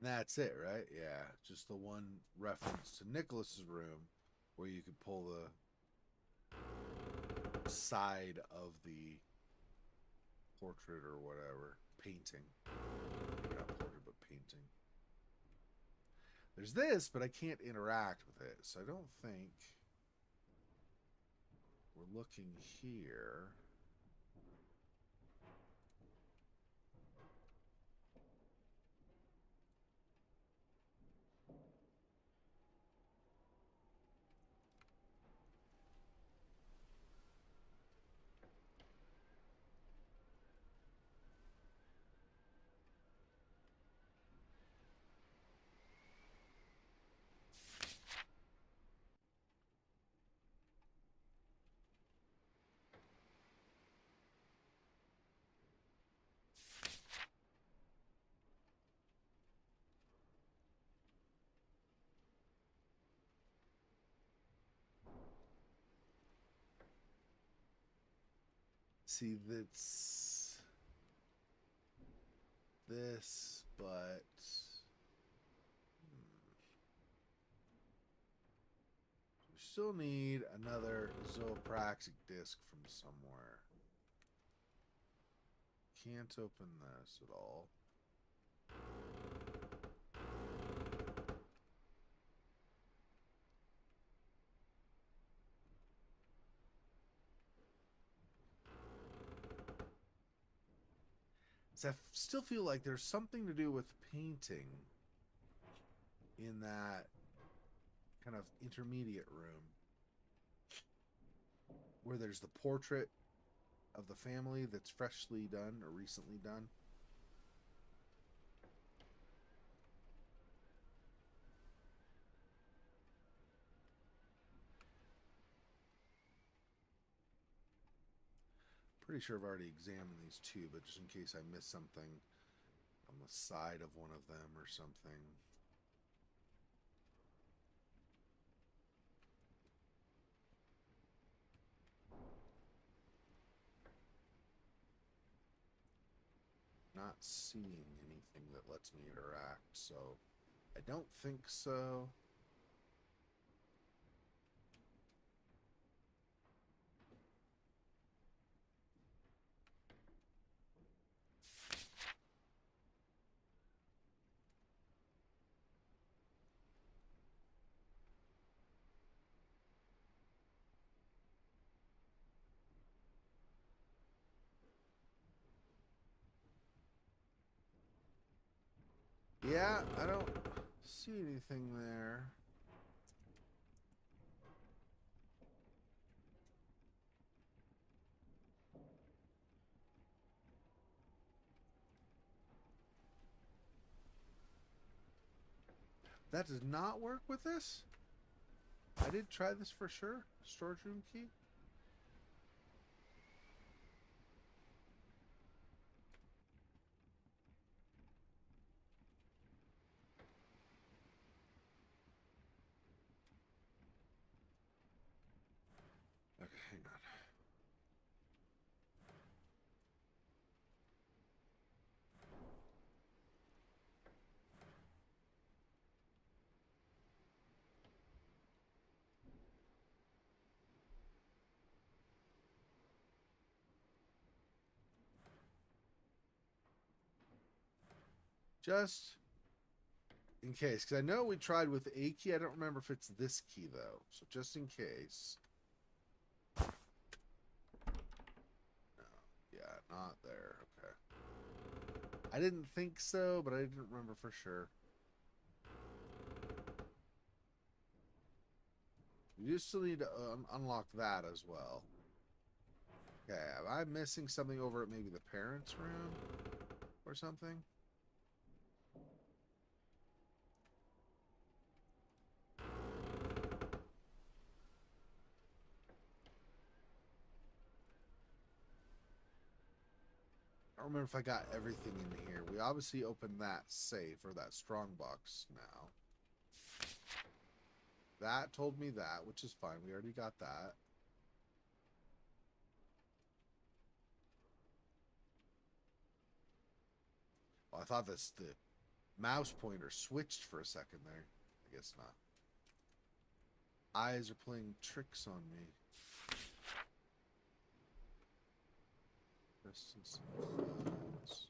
That's it, right? Yeah, just the one reference to Nicholas's room where you could pull the side of the portrait or whatever painting. Maybe not portrait, but painting. There's this, but I can't interact with it, so I don't think we're looking here. See, that's this, but we still need another zoopraxic disc from somewhere. Can't open this at all. So I still feel like there's something to do with painting in that kind of intermediate room where there's the portrait of the family that's freshly done or recently done. Pretty sure I've already examined these two, but just in case I miss something on the side of one of them or something. Not seeing anything that lets me interact, so I don't think so. Yeah, I don't see anything there. That does not work with this? I did try this for sure. Storage room key? Okay, hang on. Just in case, because I know we tried with a key. I don't remember if it's this key though. So just in case. No, yeah, not there. Okay. I didn't think so, but I didn't remember for sure. You still need to unlock that as well. Okay, am I missing something over at maybe the parents' room or something? I don't remember if I got everything in here. We obviously opened that safe or that strong box now. That told me that, which is fine. We already got that. Well, I thought the mouse pointer switched for a second there. I guess not. Eyes are playing tricks on me. Distance close.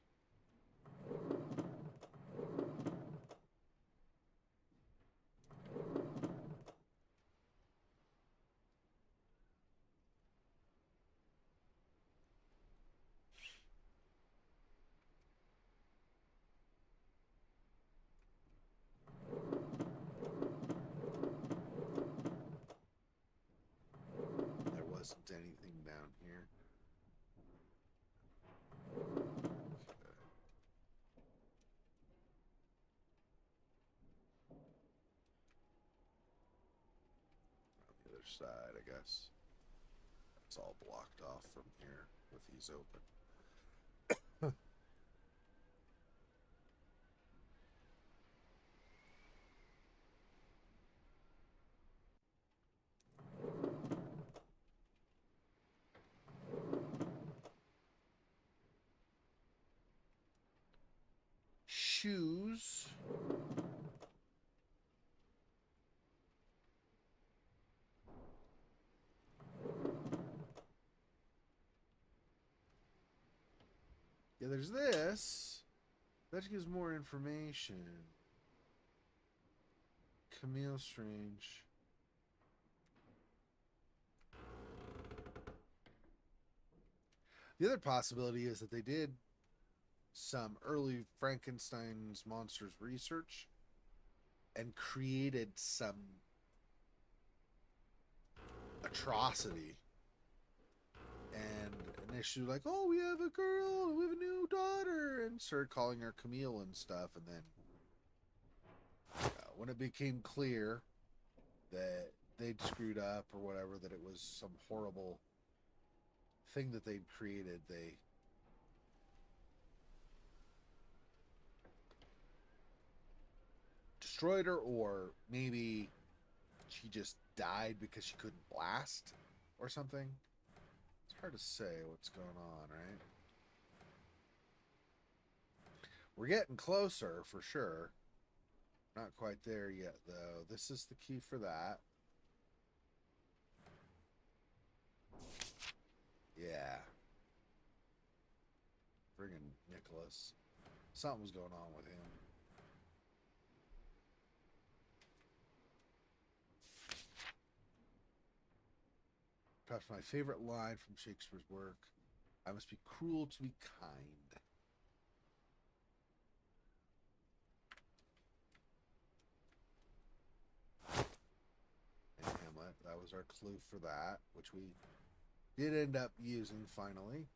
There wasn't anything down here. Okay. On the other side, I guess. It's all blocked off from here with these open. Shoes. Yeah, there's this. That gives more information. Camille Strange. The other possibility is that they did some early Frankenstein's monsters research and created some atrocity. And initially, like, oh, we have a girl, we have a new daughter, and started calling her Camille and stuff. And then when it became clear that they'd screwed up or whatever, that it was some horrible thing that they'd created, they destroyed her, or maybe she just died because she couldn't blast or something. It's hard to say what's going on, right? We're getting closer for sure. Not quite there yet, though. This is the key for that. Yeah. Friggin' Nicholas. Something was going on with him. Perhaps my favorite line from Shakespeare's work: I must be cruel to be kind. And Hamlet. That was our clue for that, which we did end up using finally.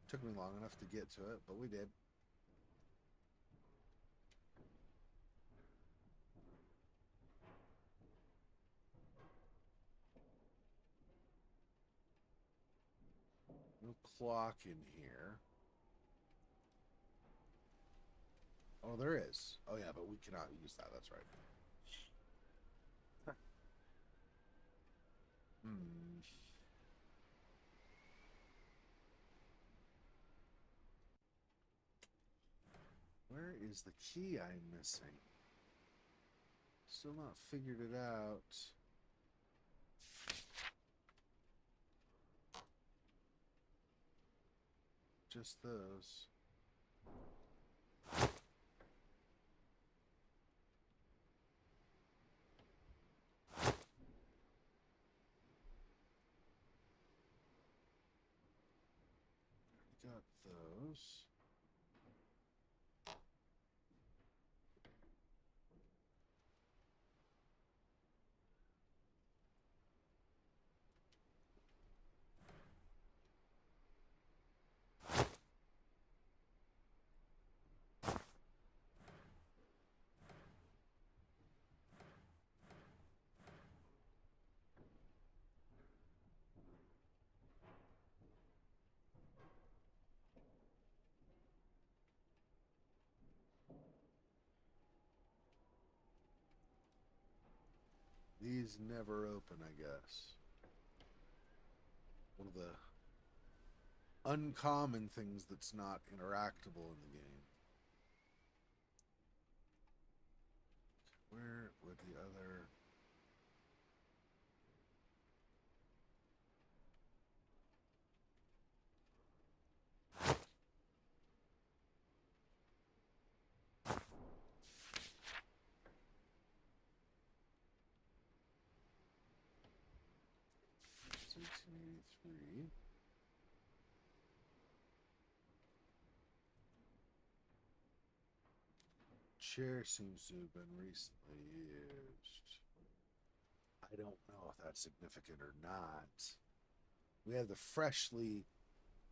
Took me long enough to get to it, but we did. No clock in here. Oh, there is. Oh, yeah, but we cannot use that. That's right. Hmm. Where is the key I'm missing? Still not figured it out. Just those. up those. These never open, I guess. One of the uncommon things that's not interactable in the game. Where would the other... It's 1883. Chair seems to have been recently used. I don't know if that's significant or not. We have the freshly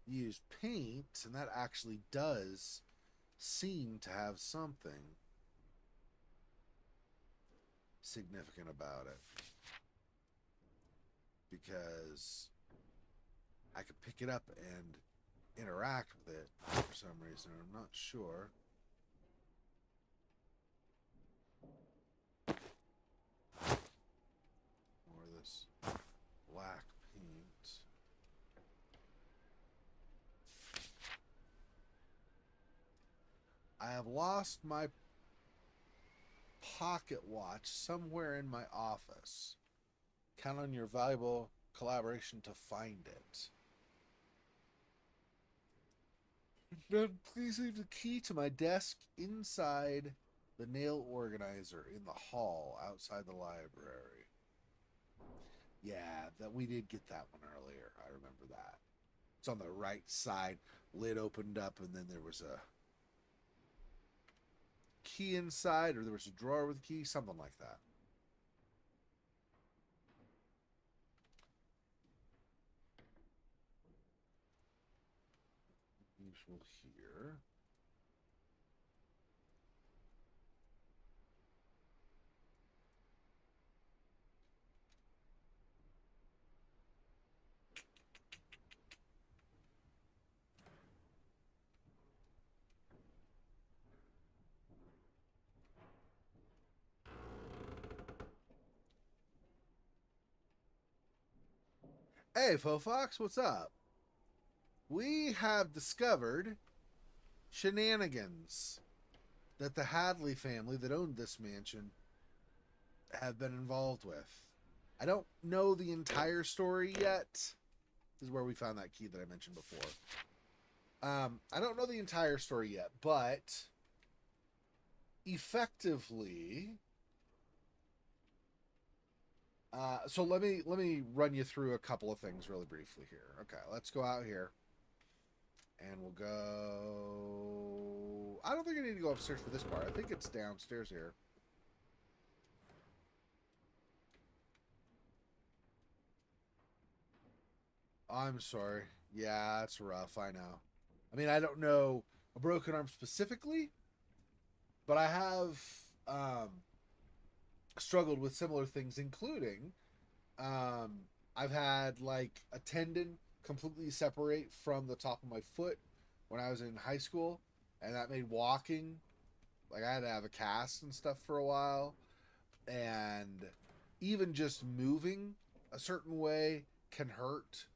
used paint, and that actually does seem to have something significant about it. Because I could pick it up and interact with it for some reason. I'm not sure. Or this black paint. I have lost my pocket watch somewhere in my office. Count on your valuable collaboration to find it. Then please leave the key to my desk inside the nail organizer in the hall outside the library. Yeah, that we did get that one earlier. I remember that. It's on the right side. Lid opened up, and then there was a key inside, or there was a drawer with a key, something like that. Usual here. Hey, Fofox, what's up? We have discovered shenanigans that the Hadley family that owned this mansion have been involved with. I don't know the entire story yet. This is where we found that key that I mentioned before. I don't know the entire story yet, but effectively, so let me run you through a couple of things really briefly here. Okay, let's go out here, and we'll go. I don't think I need to go upstairs for this part. I think it's downstairs here. I'm sorry. Yeah, it's rough. I know. I mean, I don't know a broken arm specifically, but I have um, struggled with similar things, including I've had like a tendon completely separate from the top of my foot when I was in high school, and that made walking like I had to have a cast and stuff for a while, and even just moving a certain way can hurt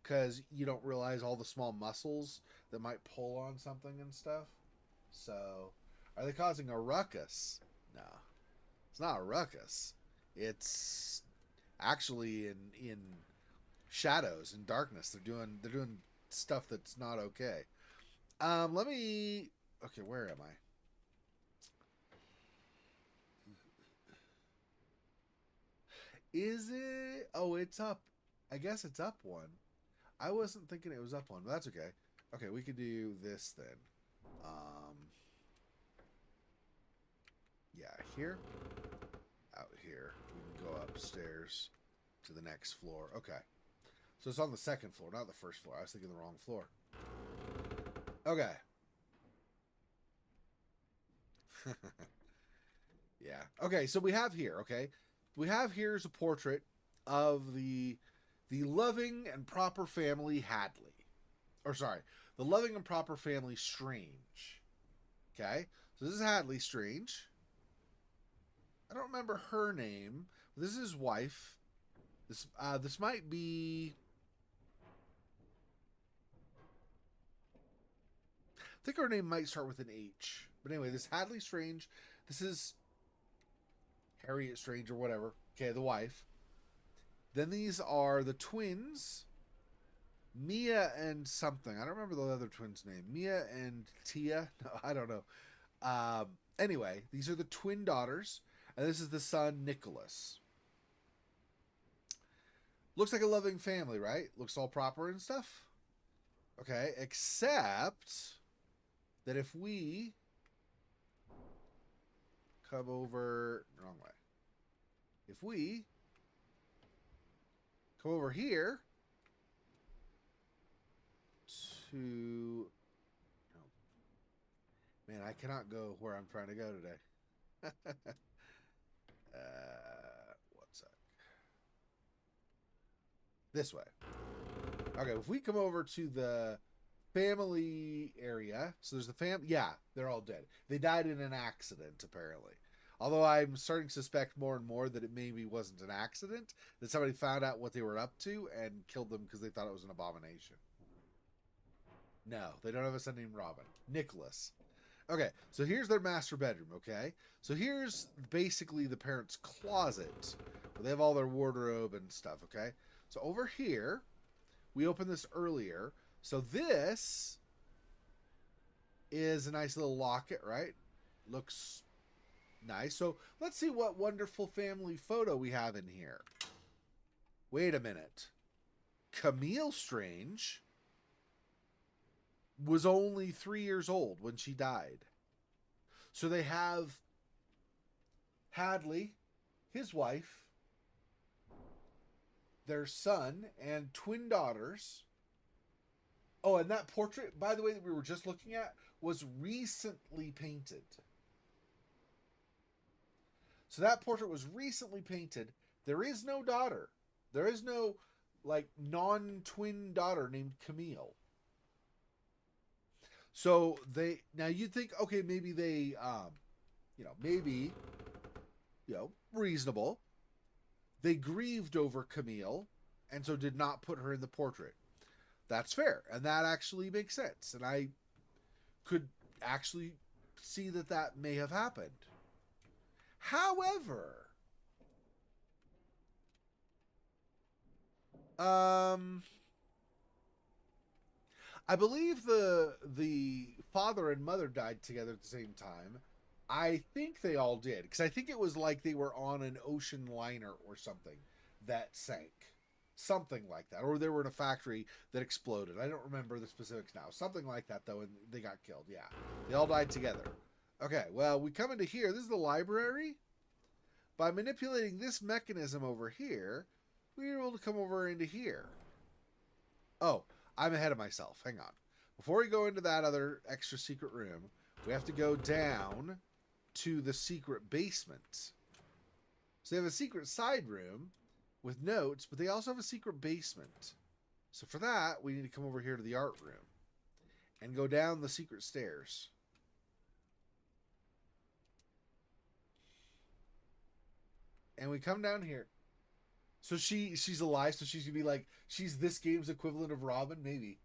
because you don't realize all the small muscles that might pull on something and stuff. So, are they causing a ruckus? No, it's not a ruckus. It's actually in shadows and darkness. They're doing stuff that's not okay. Let me. Okay, where am I? Is it? Oh, it's up. I guess it's up one. I wasn't thinking it was up one, but that's okay. Okay, we could do this then. Um, yeah, here, out here. We can go upstairs to the next floor. Okay. So it's on the second floor, not the first floor. I was thinking the wrong floor. Okay. Yeah. Okay, so we have here, okay? We have here is a portrait of the loving and proper family Hadley. Or sorry, the loving and proper family Strange. Okay? So this is Hadley Strange. I don't remember her name. This is his wife. This might be, I think her name might start with an H. But anyway, this Hadley Strange. This is Harriet Strange or whatever. Okay, the wife. Then these are the twins, Mia and something. I don't remember the other twins' name. Mia and Tia. No, I don't know. Anyway, these are the twin daughters, and this is the son Nicholas. Looks like a loving family, right? Looks all proper and stuff. Okay, except that if we come over wrong way, if we come over here to, oh, man, I cannot go where I'm trying to go today. What's that? This way. Okay, if we come over to the family area, so there's the fam. Yeah, they're all dead. They died in an accident, apparently. Although I'm starting to suspect more and more that it maybe wasn't an accident, that somebody found out what they were up to and killed them because they thought it was an abomination. No, they don't have a son named Robin. Nicholas. Okay, so here's their master bedroom, okay? So here's basically the parents' closet, where they have all their wardrobe and stuff, okay? So over here, we opened this earlier. So this is a nice little locket, right? Looks nice. So let's see what wonderful family photo we have in here. Wait a minute. Camille Strange was only 3 years old when she died. So they have Hadley, his wife, their son, and twin daughters. Oh, and that portrait, by the way, that we were just looking at, was recently painted. So that portrait was recently painted. There is no daughter. There is no, like, non-twin daughter named Camille. So they, now you'd think, okay, maybe they, maybe, reasonable. They grieved over Camille and so did not put her in the portrait. That's fair. And that actually makes sense. And I could actually see that that may have happened. However, I believe the father and mother died together at the same time. I think they all did because I think it was like they were on an ocean liner or something that sank, something like that, or they were in a factory that exploded. I don't remember the specifics now. Something like that though, and they got killed. Yeah, they all died together. Okay, well we come into here. This is the library. By manipulating this mechanism over here, we were able to come over into here. Oh, I'm ahead of myself. Hang on. Before we go into that other extra secret room, we have to go down to the secret basement. So they have a secret side room with notes, but they also have a secret basement. So for that, we need to come over here to the art room and go down the secret stairs. And we come down here. So she's alive, so she's gonna be like, she's this game's equivalent of Robin, maybe.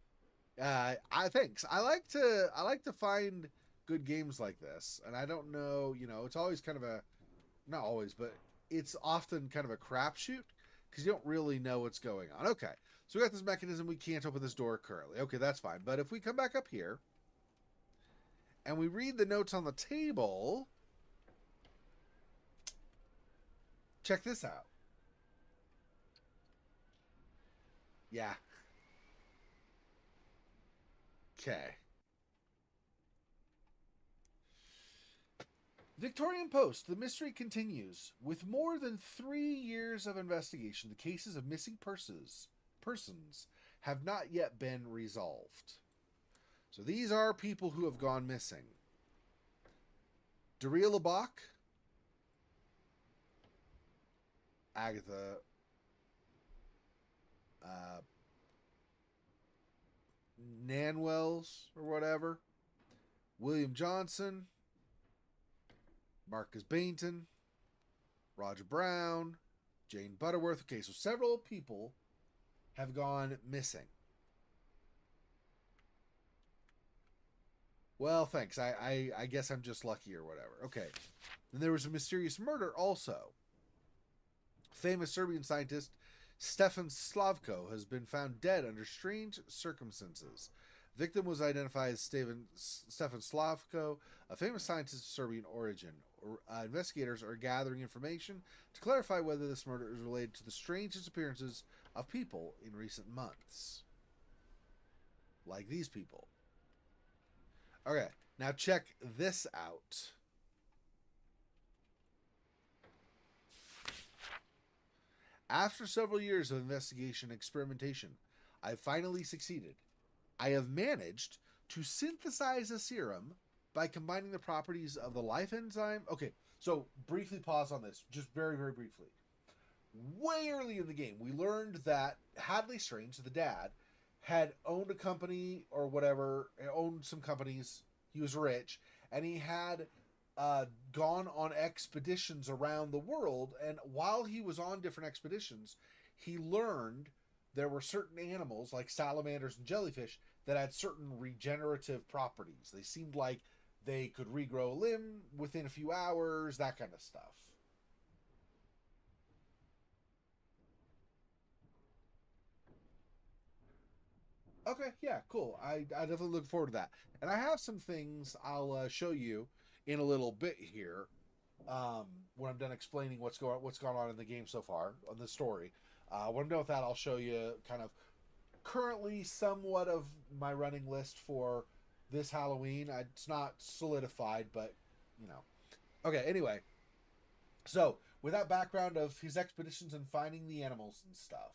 I thanks. I like to find good games like this, and I don't know. It's always kind of a, not always, but it's often kind of a crapshoot because you don't really know what's going on. Okay, so we got this mechanism. We can't open this door currently. Okay, that's fine. But if we come back up here and we read the notes on the table, check this out. Yeah. Okay. Victorian Post. The mystery continues. With more than 3 years of investigation, the cases of missing persons have not yet been resolved. So these are people who have gone missing. Daria Labach, Agatha uh, Nanwells or whatever, William Johnson, Marcus Bainton, Roger Brown, Jane Butterworth. Okay, so several people have gone missing. Well, thanks. I guess I'm just lucky or whatever. Okay. Then there was a mysterious murder also. Famous Serbian scientist Stefan Slavko has been found dead under strange circumstances. Victim was identified as Stefan Slavko, a famous scientist of Serbian origin. Investigators are gathering information to clarify whether this murder is related to the strange disappearances of people in recent months. Like these people. Okay, now check this out. After several years of investigation and experimentation, I finally succeeded. I have managed to synthesize a serum by combining the properties of the life enzyme. Okay, so briefly pause on this, just very, very briefly. Way early in the game, we learned that Hadley Strange, the dad, had owned a company or whatever, owned some companies. He was rich, and he had gone on expeditions around the world. And while he was on different expeditions, he learned there were certain animals, like salamanders and jellyfish, that had certain regenerative properties. They seemed like they could regrow a limb within a few hours, that kind of stuff. Okay, yeah, cool. I definitely look forward to that. And I have some things I'll show you in a little bit here, when I'm done explaining what's gone on in the game so far on the story. When I'm done with that, I'll show you kind of currently somewhat of my running list for this Halloween. It's not solidified, but you know. Okay, anyway, so with that background of his expeditions and finding the animals and stuff.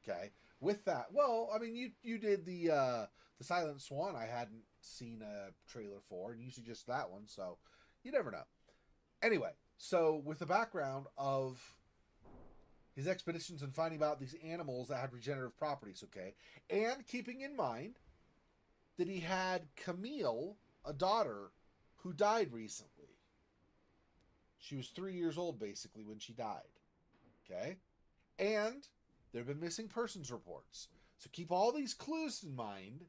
Okay, with that, well, I mean, you did the Silent Swan. I hadn't seen a trailer for, and you suggested that one, so you never know. Anyway, so with the background of his expeditions and finding out these animals that had regenerative properties, okay, and keeping in mind that he had Camille, a daughter, who died recently. She was 3 years old basically when she died. Okay, and there have been missing persons reports. So keep all these clues in mind,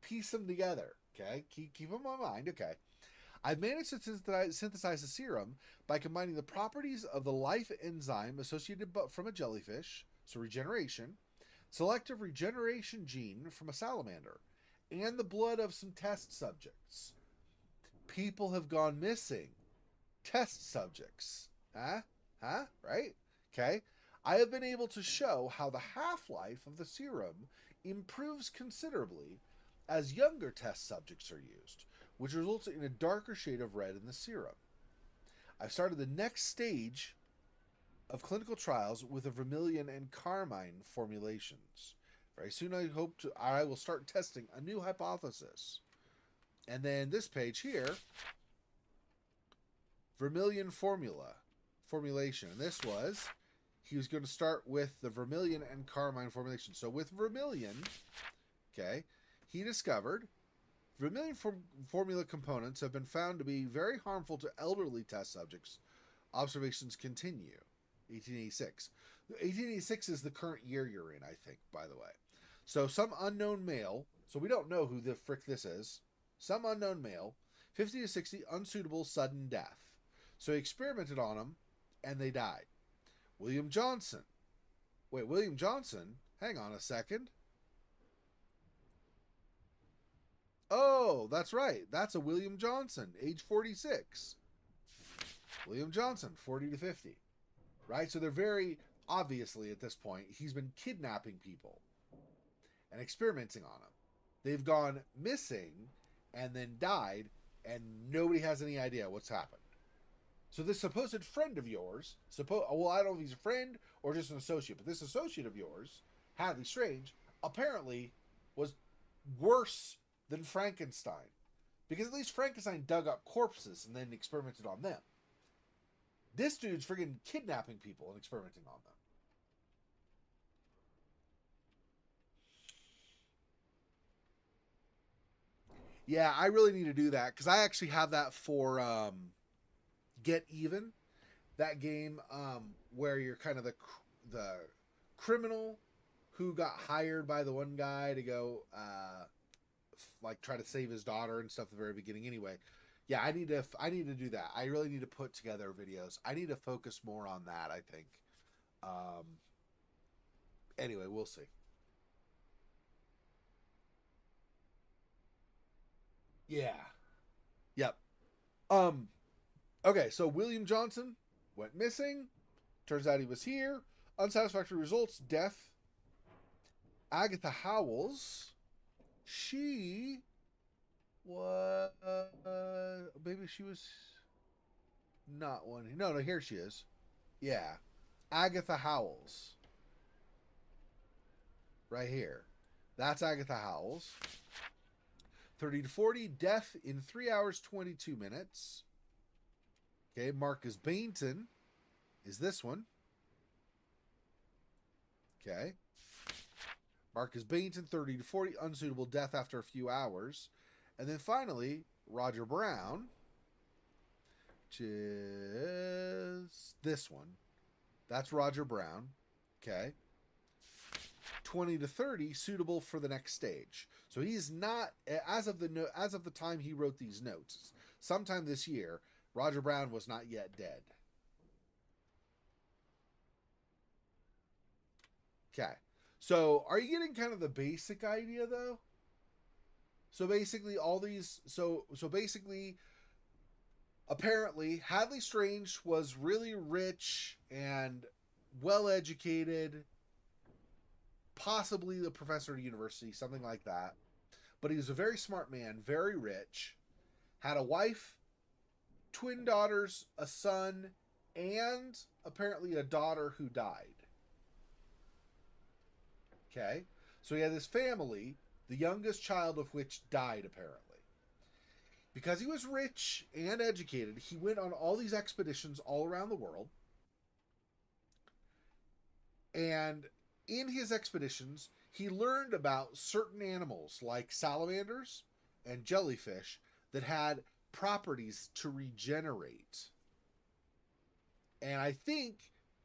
piece them together. Okay, keep them in mind. Okay, I've managed to synthesize a serum by combining the properties of the life enzyme associated from a jellyfish, so regeneration, selective regeneration gene from a salamander, and the blood of some test subjects. People have gone missing. Test subjects. Huh? Huh? Right? Okay. I have been able to show how the half-life of the serum improves considerably as younger test subjects are used, which results in a darker shade of red in the serum. I've started the next stage of clinical trials with the vermilion and carmine formulations. Very soon I will start testing a new hypothesis. And then this page here, vermilion formulation. And this was, he was going to start with the vermilion and carmine formulation. So with vermilion, okay, he discovered vermilion formula components have been found to be very harmful to elderly test subjects. Observations continue. 1886. 1886 is the current year you're in, I think, by the way. So some unknown male, so we don't know who the frick this is, some unknown male, 50 to 60, unsuitable, sudden death. So he experimented on them, and they died. William Johnson. Wait, William Johnson? Hang on a second. Oh, that's right. That's a William Johnson, age 46. William Johnson, 40 to 50. Right? So they're very obviously at this point, he's been kidnapping people and experimenting on them. They've gone missing and then died, and nobody has any idea what's happened. So this supposed friend of yours, well, I don't know if he's a friend or just an associate, but this associate of yours, Hadley Strange, apparently was worse than Frankenstein. Because at least Frankenstein dug up corpses and then experimented on them. This dude's friggin' kidnapping people and experimenting on them. Yeah, I really need to do that because I actually have that for Get Even, that game where you're kind of the criminal who got hired by the one guy to go like try to save his daughter and stuff at the very beginning. Anyway, yeah, I need to do that. I really need to put together videos. I need to focus more on that. I think. Um, anyway, we'll see. Yeah. Yep. Um. Okay. So William Johnson went missing. Turns out he was here. Unsatisfactory results. Death. Agatha Howells. She was. Maybe she was not one. No, no. Here she is. Yeah. Agatha Howells. Right here. That's Agatha Howells. 30 to 40. Death in 3 hours, 22 minutes. Okay. Marcus Bainton is this one. Okay. Marcus Bainton, 30 to 40. Unsuitable death after a few hours. And then finally, Roger Brown, which is this one. That's Roger Brown. Okay. 20 to 30, suitable for the next stage. So he's not, as of the time he wrote these notes, sometime this year, Roger Brown was not yet dead. Okay. So are you getting kind of the basic idea though? So basically all these so basically apparently Hadley Strange was really rich and well educated, possibly the professor at a university, something like that. But he was a very smart man, very rich, had a wife, twin daughters, a son, and apparently a daughter who died. Okay? So he had this family, the youngest child of which died apparently. Because he was rich and educated, he went on all these expeditions all around the world. And in his expeditions, he learned about certain animals like salamanders and jellyfish that had properties to regenerate. And I think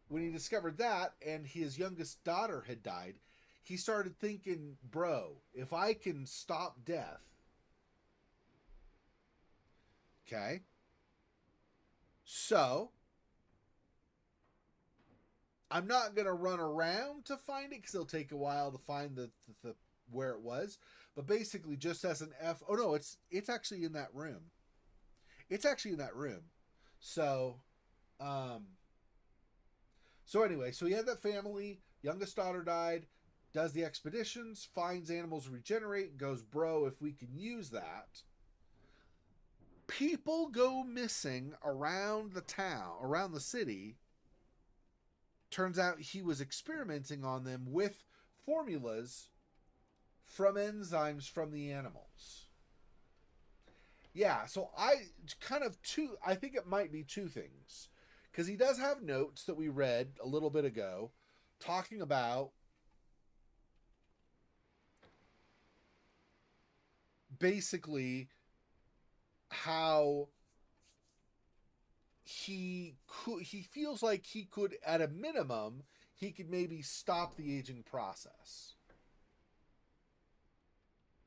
when he discovered that and his youngest daughter had died, he started thinking, bro, if I can stop death, okay, so I'm not going to run around to find it because it'll take a while to find the where it was. But basically, just as an F. Oh no, it's actually in that room. It's actually in that room. So, um, so anyway, so he had that family. Youngest daughter died. Does the expeditions, finds animals regenerate, goes, bro, if we can use that. People go missing around the town, around the city. Turns out he was experimenting on them with formulas from enzymes from the animals. Yeah, so I think it might be two things. Because he does have notes that we read a little bit ago talking about basically how he feels like he could at a minimum he could maybe stop the aging process.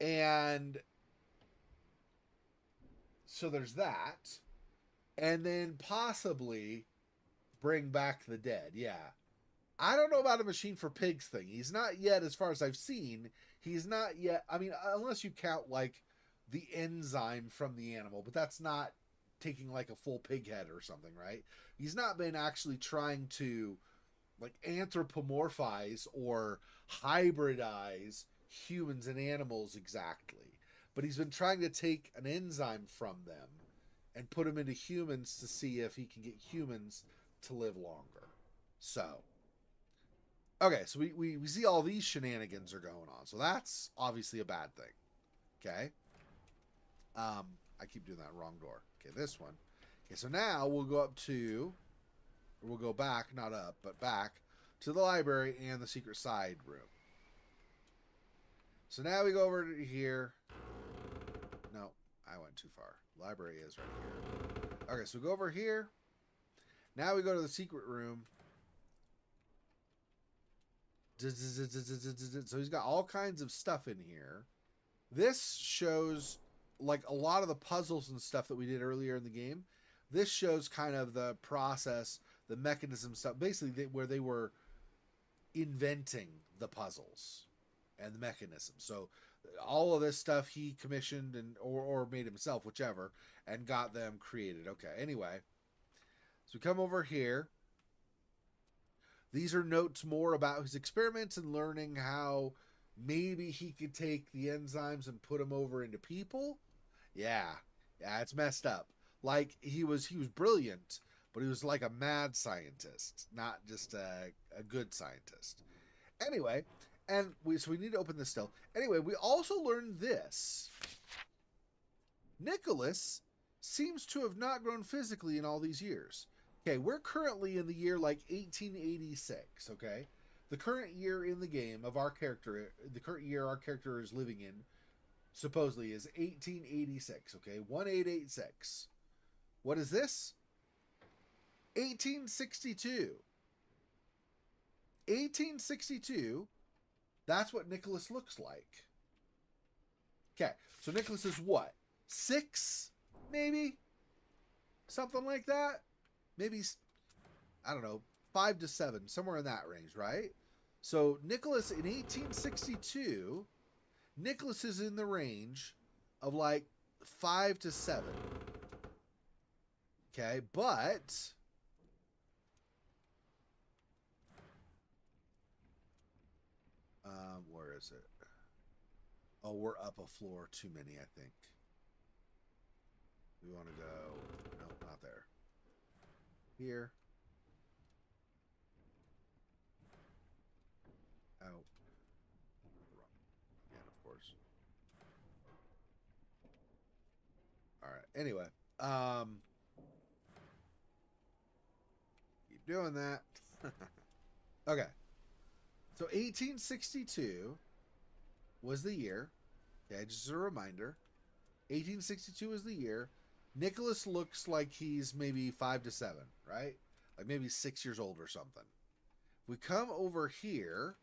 And so there's that. And then possibly bring back the dead. Yeah. I don't know about a machine for pigs thing. He's not yet, as far as I've seen, he's not yet. I mean, unless you count like the enzyme from the animal, but that's not taking like a full pig head or something, right? He's not been actually trying to like anthropomorphize or hybridize humans and animals exactly, but he's been trying to take an enzyme from them and put them into humans to see if he can get humans to live longer. So, okay, so we see all these shenanigans are going on. So that's obviously a bad thing. Okay. I keep doing that wrong door. Okay, this one. Okay, so now we'll go up to, we'll go back, not up, but back to the library and the secret side room. So now we go over to here. No, I went too far. Library is right here. Okay, so we go over here. Now we go to the secret room. So he's got all kinds of stuff in here. This shows like a lot of the puzzles and stuff that we did earlier in the game. This shows kind of the process, the mechanism stuff, basically where they were inventing the puzzles and the mechanism. So all of this stuff he commissioned and or made himself, whichever, and got them created. Okay, anyway. So we come over here. These are notes more about his experiments and learning how maybe he could take the enzymes and put them over into people. Yeah, it's messed up. Like he was brilliant, but he was like a mad scientist, not just a good scientist. Anyway, and we need to open this still. Anyway, we also learned this. Nicholas seems to have not grown physically in all these years. Okay, we're currently in the year like 1886, okay? The current year in the game of our character, the current year our character is living in, supposedly is 1886, okay? 1886. What is this? 1862. 1862, that's what Nicholas looks like. Okay, so Nicholas is what? 6, maybe? Something like that? Maybe, I don't know, 5 to 7, somewhere in that range, right? So Nicholas in 1862, Nicholas is in the range of like 5 to 7. Okay, but where is it? Oh, we're up a floor too many, I think. We want to go, nope, not there. Here. Out. And of course. All right. Anyway, keep doing that. Okay. So 1862 was the year. Okay, just as a reminder. 1862 is the year. Nicholas looks like he's maybe 5 to 7, right? Like maybe 6 years old or something. We come over here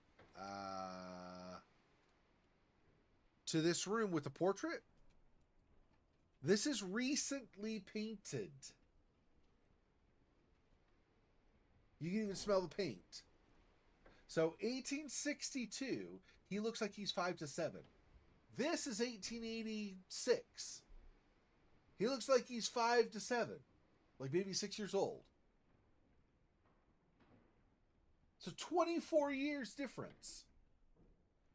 to this room with the portrait. This is recently painted. You can even smell the paint. So 1862, he looks like he's 5 to 7. This is 1886. He looks like he's 5 to 7, like maybe 6 years old. So 24 years difference.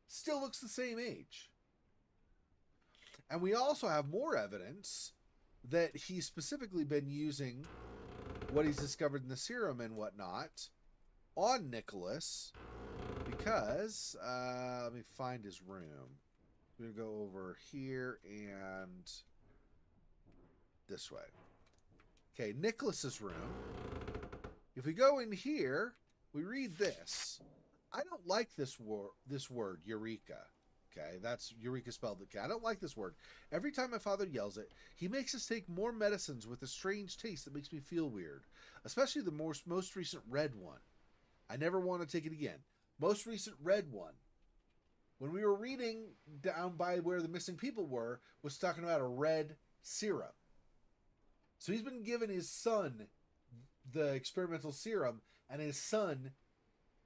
Still looks the same age. And we also have more evidence that he's specifically been using what he's discovered in the serum and whatnot on Nicholas because, let me find his room. We're going to go over here and this way. Okay, Nicholas's room. If we go in here, we read this. I don't like this word, Eureka. Okay, that's Eureka spelled okay. I don't like this word. Every time my father yells it, he makes us take more medicines with a strange taste that makes me feel weird. Especially the most recent red one. I never want to take it again. Most recent red one. When we were reading down by where the missing people were, was talking about a red serum. So he's been giving his son the experimental serum, and his son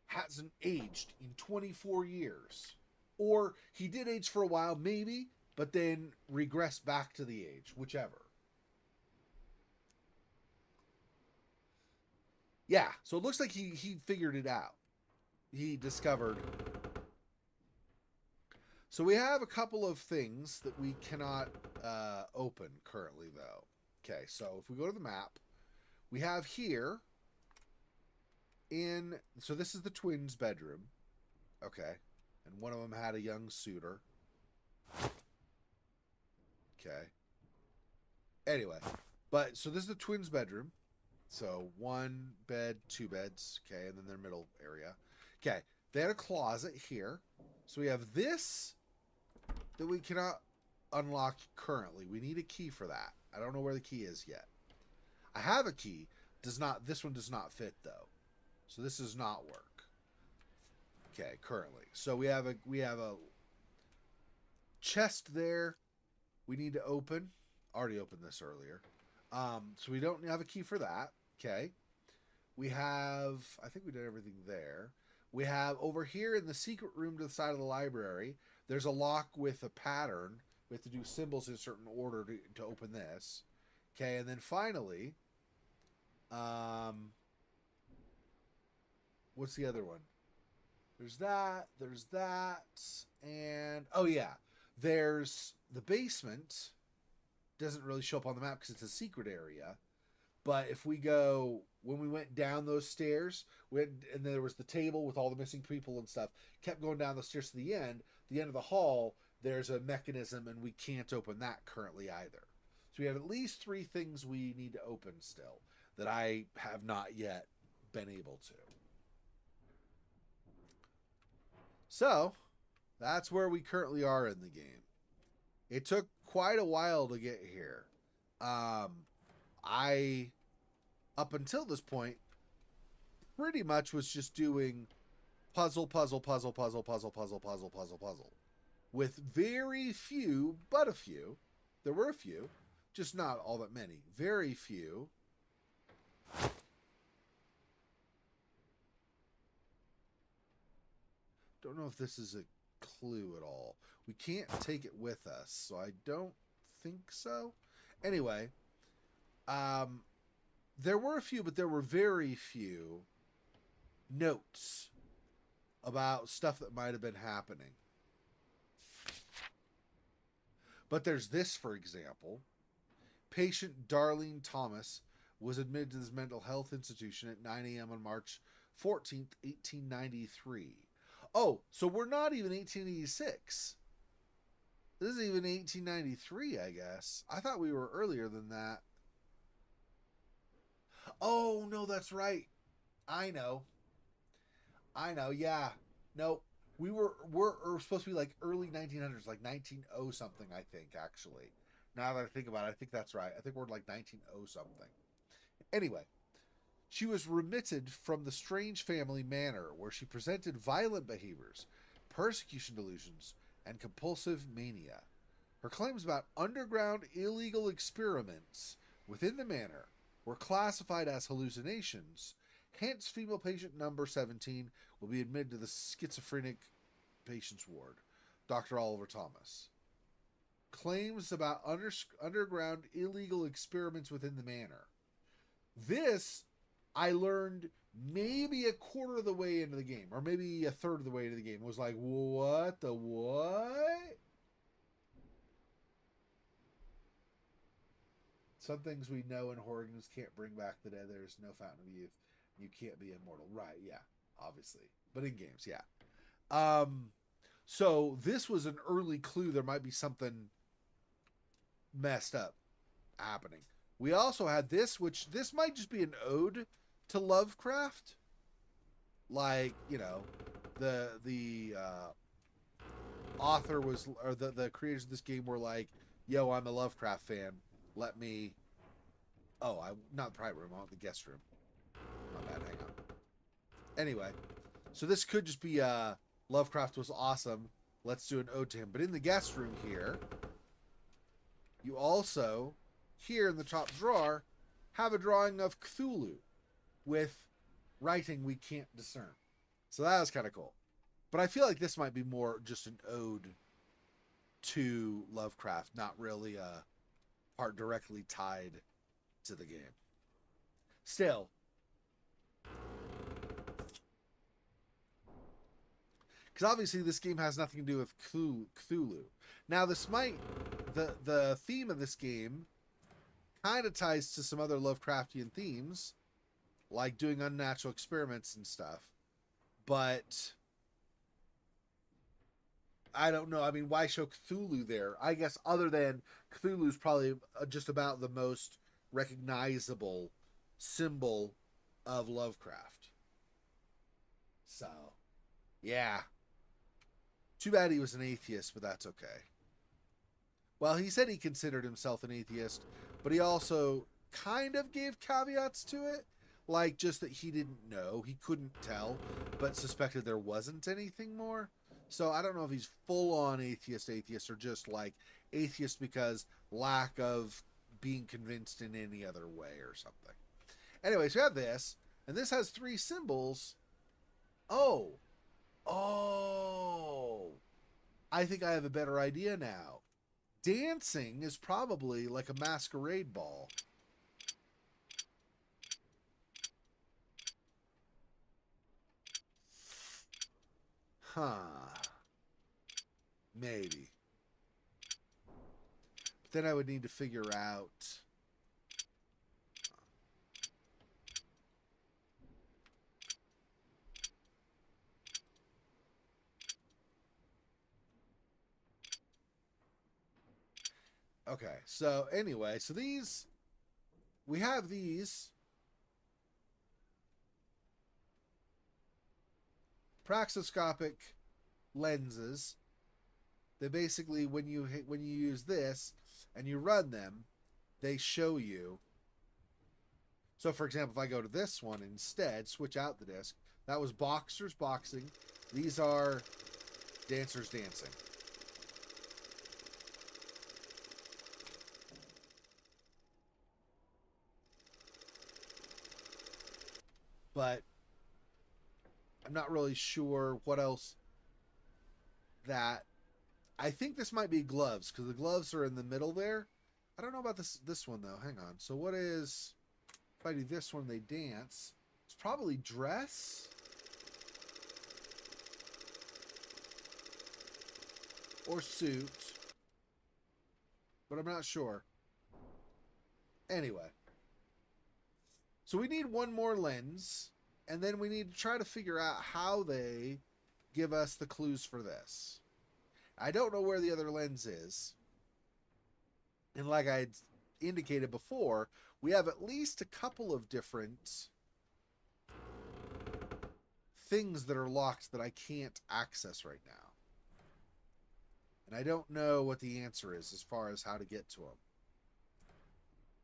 hasn't aged in 24 years. Or he did age for a while, maybe, but then regressed back to the age, whichever. Yeah, so it looks like he figured it out. He discovered. So we have a couple of things that we cannot open currently, though. Okay, so if we go to the map, we have here so this is the twins' bedroom. Okay, and one of them had a young suitor. Okay. Anyway, but so this is the twins' bedroom. So one bed, two beds. Okay, and then their middle area. Okay, they had a closet here. So we have this that we cannot unlock currently. We need a key for that. I don't know where the key is yet. I have a key. This one does not fit though. So this does not work. Okay, currently. So we have a chest there we need to open. Already opened this earlier. So we don't have a key for that. Okay. We have, I think we did everything there. We have over here in the secret room to the side of the library, there's a lock with a pattern. We have to do symbols in a certain order to open this. Okay, and then finally, what's the other one? There's that, and oh yeah, there's the basement. Doesn't really show up on the map because it's a secret area. But if we go, when we went down those stairs, and then there was the table with all the missing people and stuff, kept going down the stairs to the end of the hall, there's a mechanism and we can't open that currently either. So we have at least 3 things we need to open still that I have not yet been able to. So that's where we currently are in the game. It took quite a while to get here. I, up until this point, pretty much was just doing puzzle, with very few, but a few. There were a few, just not all that many. Very few. Don't know if this is a clue at all. We can't take it with us, so I don't think so. Anyway, there were a few, but there were very few notes about stuff that might have been happening. But there's this, for example. Patient Darlene Thomas was admitted to this mental health institution at 9 a.m. on March 14th, 1893. Oh, so we're not even 1886. This is even 1893, I guess. I thought we were earlier than that. Oh, no, that's right. I know, yeah. No, we're supposed to be like early 1900s, like 1900 something, I think, actually. Now that I think about it, I think that's right. I think we're like 1900 something. Anyway, she was remitted from the strange family Manor, where she presented violent behaviors, persecution delusions, and compulsive mania. Her claims about underground illegal experiments within the Manor were classified as hallucinations. Hence, female patient number 17 will be admitted to the schizophrenic patients ward. Dr. Oliver Thomas. Claims about underground illegal experiments within the Manor. This, I learned maybe a quarter of the way into the game, or maybe a third of the way into the game. It was like, what the what? Some things we know in horror games: can't bring back the dead. There's no fountain of youth. You can't be immortal. Right, yeah, obviously. But in games, yeah. So this was an early clue there might be something messed up happening. We also had this, which this might just be an ode to Lovecraft. Like, you know, the author was, or the creators of this game were like, yo, I'm a Lovecraft fan. Let me, not the private room, I want the guest room. My bad, hang on. Anyway, so this could just be Lovecraft was awesome. Let's do an ode to him. But in the guest room here, you also, here in the top drawer, have a drawing of Cthulhu with writing we can't discern. So that was kind of cool. But I feel like this might be more just an ode to Lovecraft, not really a part directly tied to the game. Still, Because obviously this game has nothing to do with Cthulhu. Now this might the theme of this game kind of ties to some other Lovecraftian themes, like doing unnatural experiments and stuff. But I don't know. I mean, why show Cthulhu there? I guess other than Cthulhu's probably just about the most recognizable symbol of Lovecraft. So, yeah. Too bad he was an atheist, but that's okay. Well, he said he considered himself an atheist, but he also kind of gave caveats to it. Like just that he didn't know, he couldn't tell, but suspected there wasn't anything more. So I don't know if he's full on atheist or just like atheist because lack of being convinced in any other way or something. Anyway, so we have this, and this has three symbols. Oh, oh, I think I have a better idea now. Dancing is probably like a masquerade ball. Huh. Maybe. But then I would need to figure out. Okay, so anyway, so these. We have these. Praxiscopic lenses. They basically, when you use this and you run them, they show you. So, for example, if I go to this one instead, switch out the disc. That was boxers boxing. These are dancers dancing. But I'm not really sure what else that. I think this might be gloves because the gloves are in the middle there. I don't know about this one though. Hang on. So what is if I do this one? They dance. It's probably dress or suit, but I'm not sure. Anyway, so we need one more lens, and then we need to try to figure out how they give us the clues for this. I don't know where the other lens is. And like I indicated before, we have at least a couple of different things that are locked that I can't access right now. And I don't know what the answer is as far as how to get to them.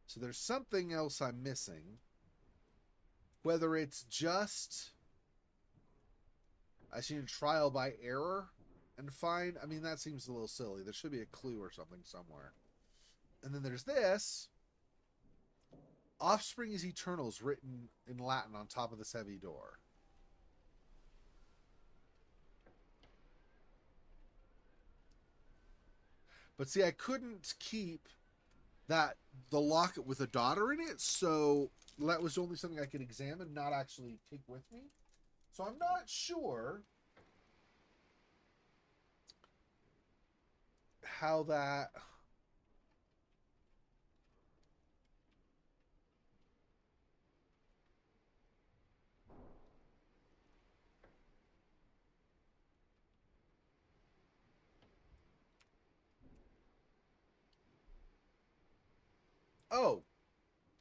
So there's something else I'm missing. Whether it's just I should need trial by error and find. I mean, that seems a little silly. There should be a clue or something somewhere. And then there's this. Offspring is Eternals written in Latin on top of this heavy door. But see, I couldn't keep the locket with a daughter in it, so that was only something I could examine, not actually take with me. So I'm not sure how that. Oh,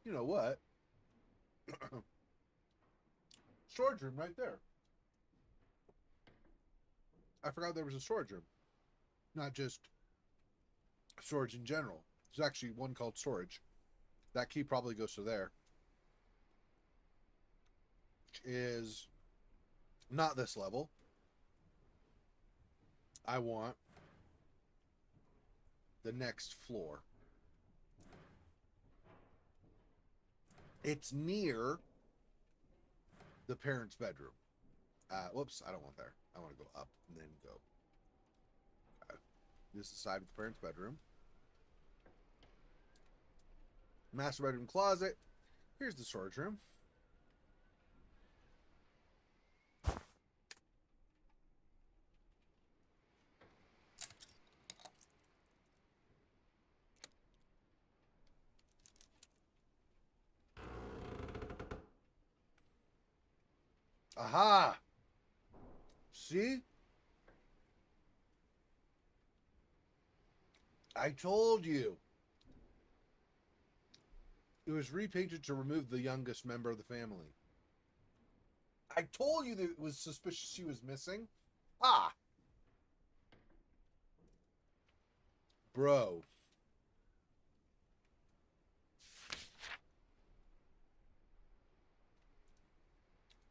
you know what? Storage room right there. I forgot there was a storage room, not just storage in general. There's actually one called storage. That key probably goes to there. Which is not this level. I want the next floor. It's near the parents' bedroom. Whoops, I don't want there. I want to go up and then go. Okay. This is the side of the parents' bedroom. Master bedroom closet. Here's the storage room. Aha! See? I told you. It was repainted to remove the youngest member of the family. I told you that it was suspicious she was missing. Ah! Bro.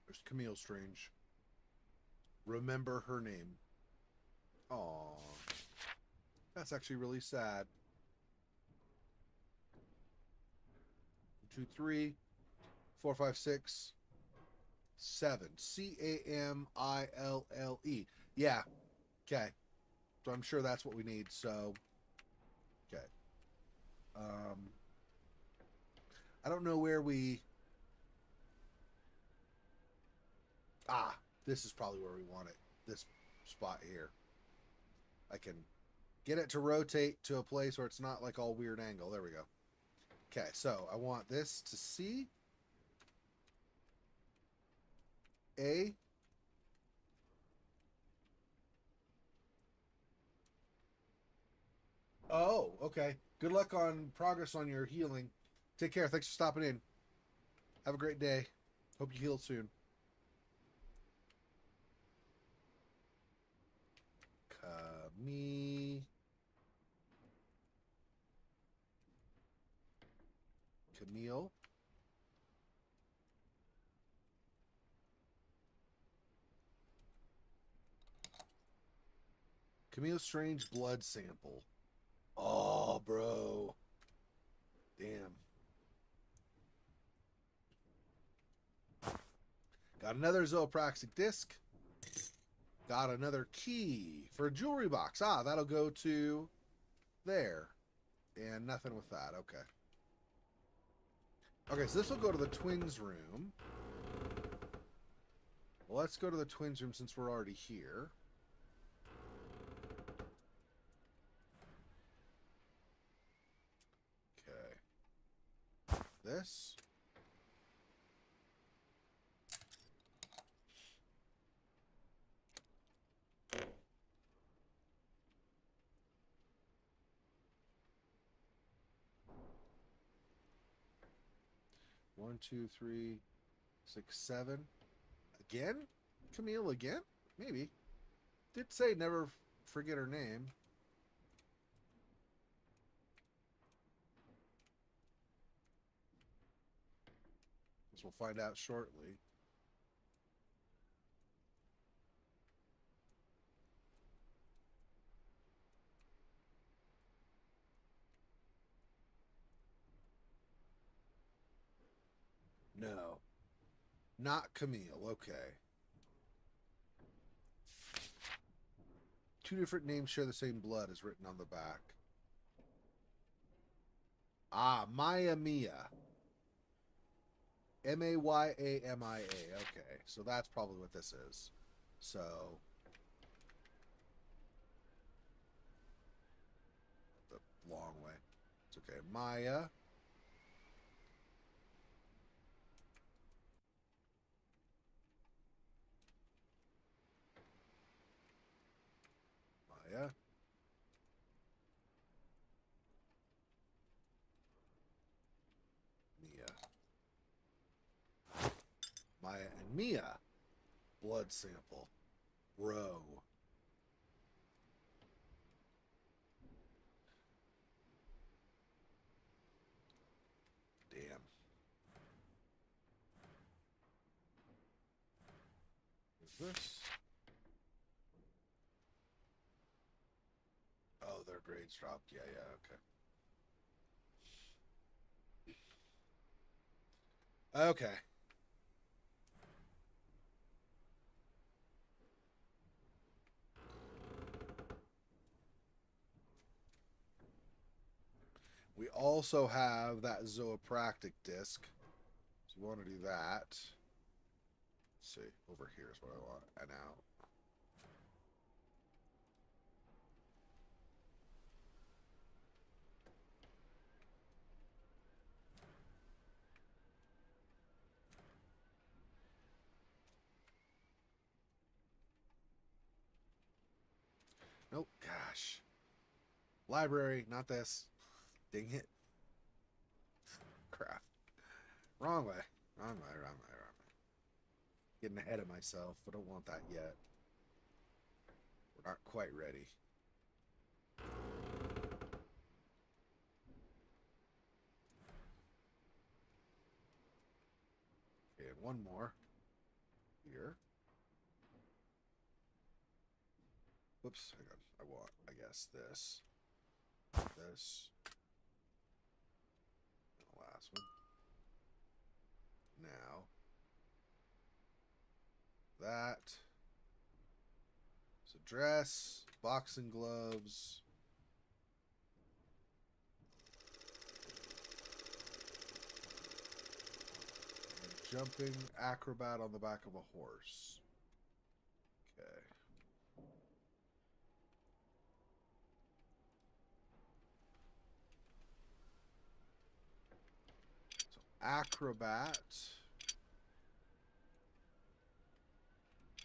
There's Camille Strange. Remember her name. Aww. That's actually really sad. 2, 3, 4, 5, 6, 7. Camille. Yeah. Okay. So I'm sure that's what we need. So, okay. Um, I don't know where we. Ah, this is probably where we want it. This spot here. I can get it to rotate to a place where it's not like all weird angle. There we go. Okay, so I want this to C, A. Oh, okay. Good luck on progress on your healing. Take care. Thanks for stopping in. Have a great day. Hope you heal soon. Me. Camille. Camille Strange blood sample. Oh, bro. Damn. Got another zoopraxic disc. Got another key for a jewelry box. Ah, that'll go to there. And nothing with that. Okay. Okay, so this will go to the twins' room. Well, let's go to the twins' room since we're already here. Okay. This. One, two, three, 6, 7. Again? Camille again? Maybe. Did say never forget her name. Guess we'll find out shortly. No. Not Camille. Okay. Two different names share the same blood is written on the back. Ah, Maya Mia. Mayamia. Okay, so that's probably what this is. So the long way. It's okay. Maya. Maya. Mia. Maya and Mia. Blood sample. Row. Damn. Is this? Oh, their grades dropped. Yeah, yeah, okay. Okay. We also have that zoopractic disc. So we want to do that. Let's see. Over here is what I want. And out. Library, not this. Dang it. Crap. Wrong way. Wrong way, wrong way, wrong way. Getting ahead of myself. I don't want that yet. We're not quite ready. Okay, and one more. Here. Whoops, hang on. I want, I guess, this. This. And the last one. Now. That. So dress, boxing gloves. And jumping acrobat on the back of a horse. Okay. So acrobat.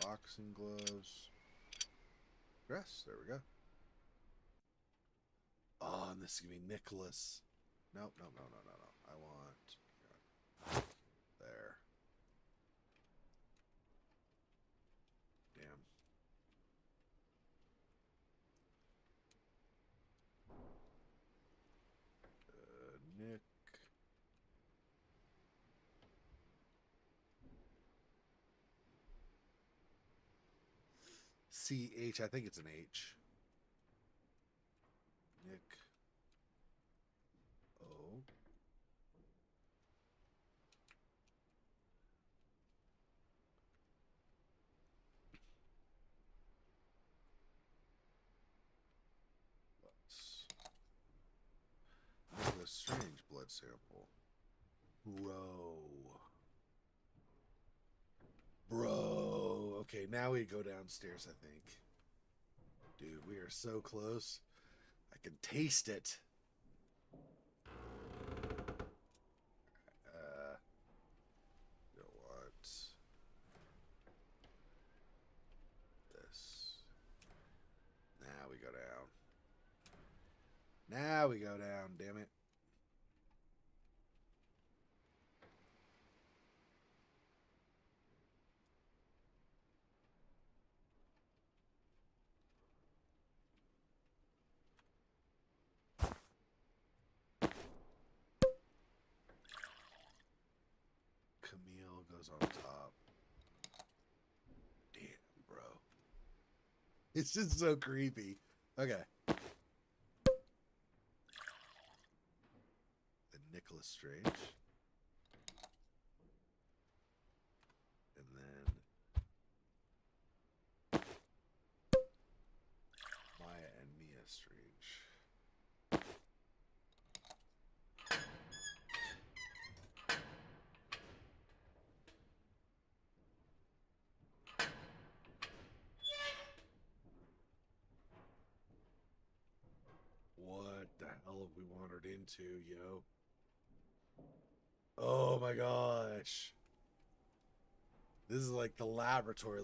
Boxing gloves. Dress. There we go. Oh, and this is gonna be Nicholas. Nope, no, no, no, no, no. I want there. Damn. Nick. CH. I think it's an H. Nick. O. Nicholas Strange blood sample. Bro. Okay, now we go downstairs, I think. Dude, we are so close. I can taste it. Don't want this. Now we go down. Now we go down, damn it. Camille goes on top. Damn, bro. It's just so creepy. Okay. And Nicholas Strange. And then Maya and Mia Strange. What the hell have we wandered into, yo? Oh my gosh. This is like the laboratory.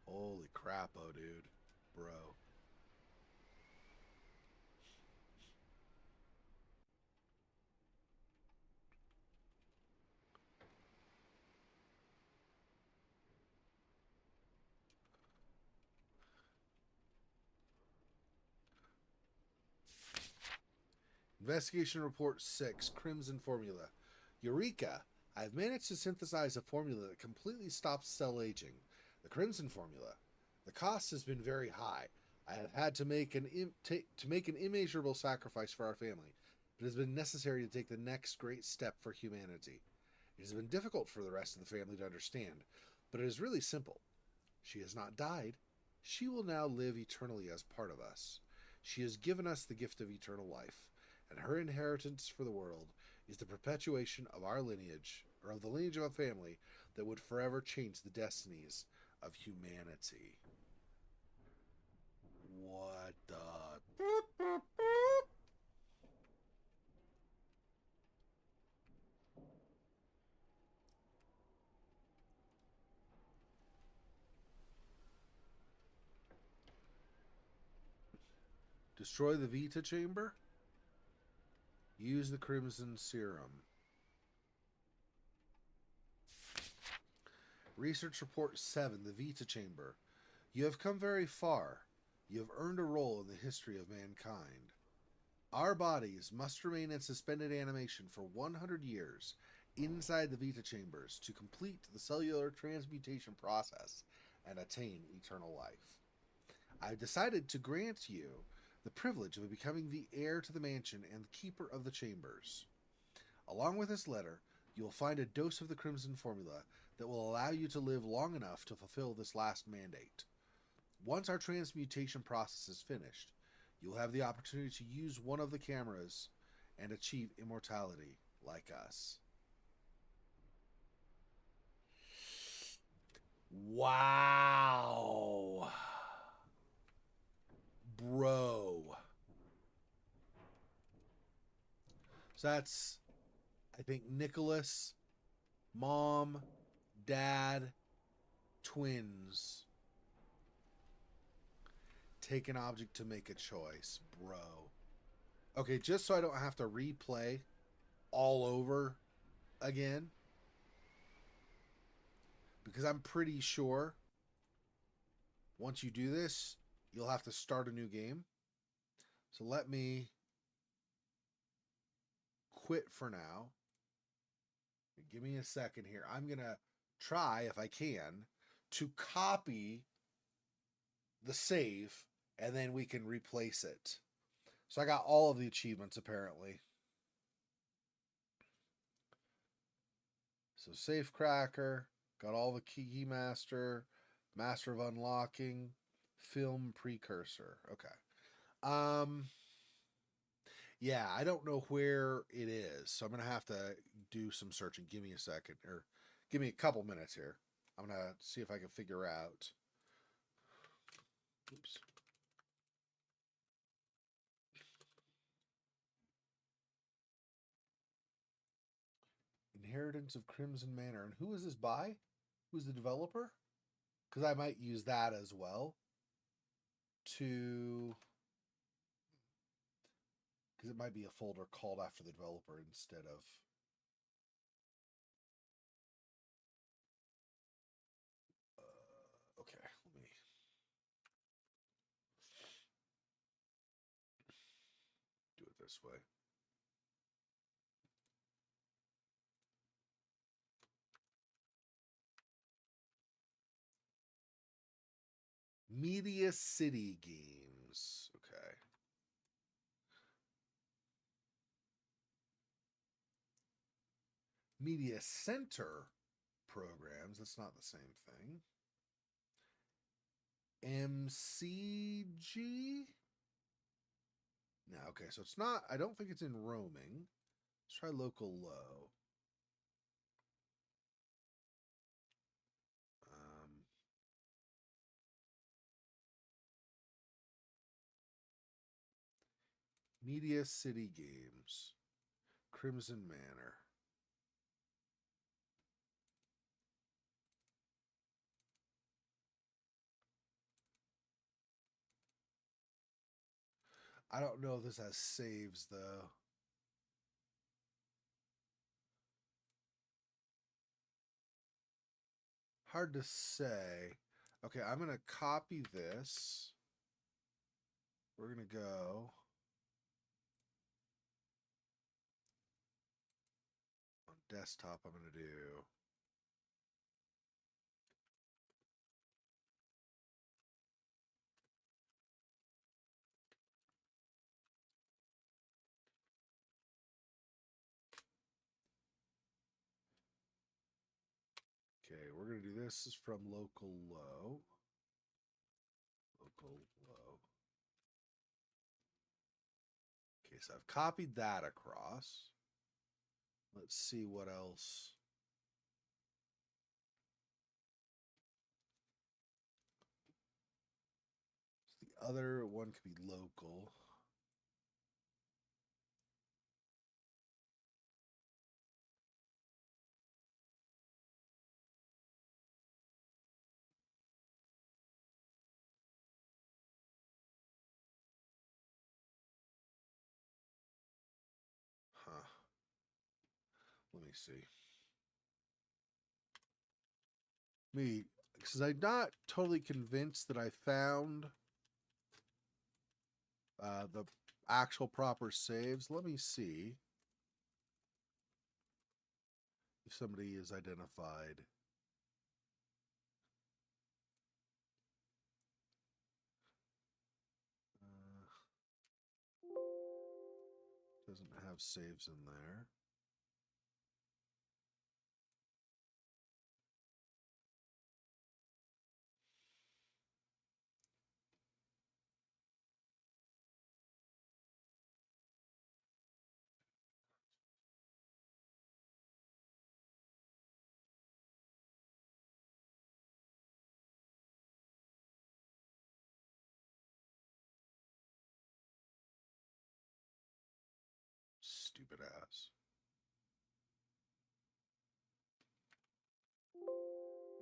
Holy crap, oh dude. Bro. Investigation Report 6, Crimson Formula. Eureka! I've managed to synthesize a formula that completely stops cell aging. The Crimson Formula. The cost has been very high. I have had to make an immeasurable sacrifice for our family, but it has been necessary to take the next great step for humanity. It has been difficult for the rest of the family to understand, but it is really simple. She has not died. She will now live eternally as part of us. She has given us the gift of eternal life, and her inheritance for the world is the perpetuation of our lineage, or of the lineage of a family that would forever change the destinies of humanity. What the? Destroy the Vita chamber. Use the Crimson Serum. Research Report 7, the Vita Chamber. You have come very far. You have earned a role in the history of mankind. Our bodies must remain in suspended animation for 100 years inside the Vita chambers to complete the cellular transmutation process and attain eternal life. I've decided to grant you the privilege of becoming the heir to the mansion and the keeper of the chambers. Along with this letter, you will find a dose of the Crimson Formula that will allow you to live long enough to fulfill this last mandate. Once our transmutation process is finished, you will have the opportunity to use one of the cameras and achieve immortality like us. Wow. Bro. So that's, I think, Nicholas, mom, dad, twins. Take an object to make a choice, bro. Okay, just so I don't have to replay all over again, because I'm pretty sure once you do this, you'll have to start a new game. So let me quit for now. Give me a second here. I'm going to try, if I can, to copy the save, and then we can replace it. So I got all of the achievements, apparently. So safe cracker, got all the key master, master of unlocking, film precursor. Okay. Yeah, I don't know where it is, so I'm gonna have to do some searching. Give me a second, or give me a couple minutes here. I'm gonna see if I can figure out. Oops. Inheritance of Crimson Manor. And who is this by? Who's the developer? Because I might use that as well to... Because it might be a folder called after the developer instead of... okay, let me... do it this way. Media City Games. Okay. Media Center Programs. That's not the same thing. MCG? No, okay, so it's not, I don't think it's in roaming. Let's try local low. Media City Games. Crimson Manor. I don't know if this has saves, though. Hard to say. Okay, I'm going to copy this. We're going to go on desktop. I'm going to do okay, we're going to do this is from local low. Local low. Okay, so I've copied that across. Let's see what else. The other one could be local. me see. Me, because I'm not totally convinced that I found the actual proper saves. Let me see if somebody is identified. Doesn't have saves in there. Stupid ass.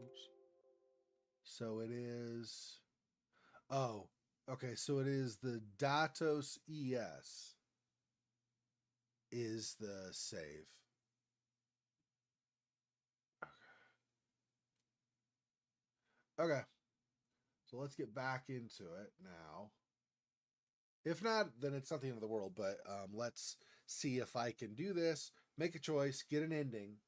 Oops. So it is. Oh, okay. So it is the Datos ES is the save. Okay. So let's get back into it now. If not, then it's not the end of the world. But let's see if I can do this. Make a choice, get an ending,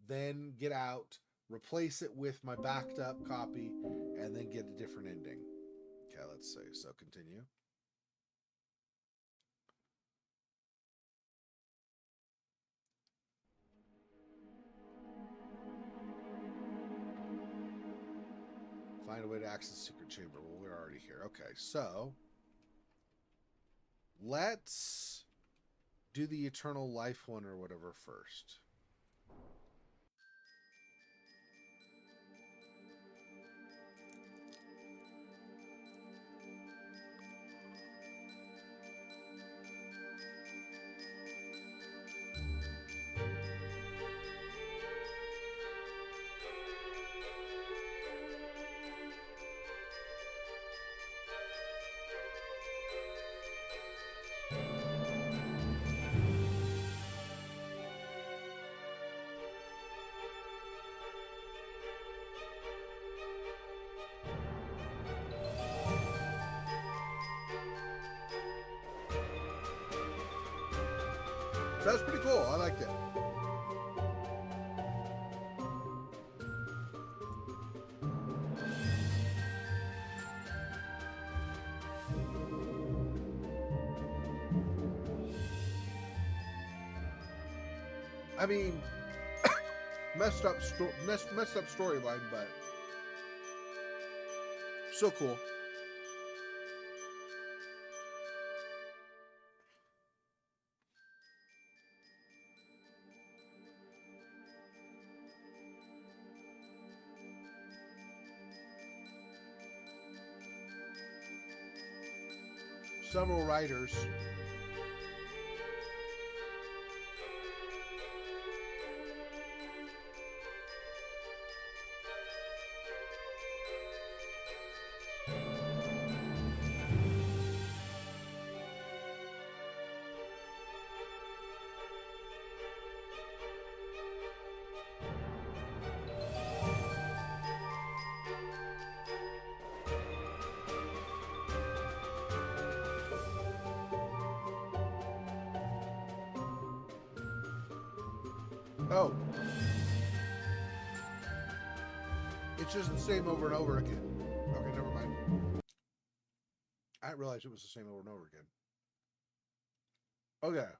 then get out, replace it with my backed up copy, and then get a different ending. Okay, let's see. So continue. Find a way to access the secret chamber. Well, we're already here. Okay, so let's do the eternal life one or whatever first. That was pretty cool. I liked it. I mean, messed up storyline, but so cool. Several writers. Oh, it's just the same over and over again. Okay, never mind. I didn't realize it was the same over and over again. Okay.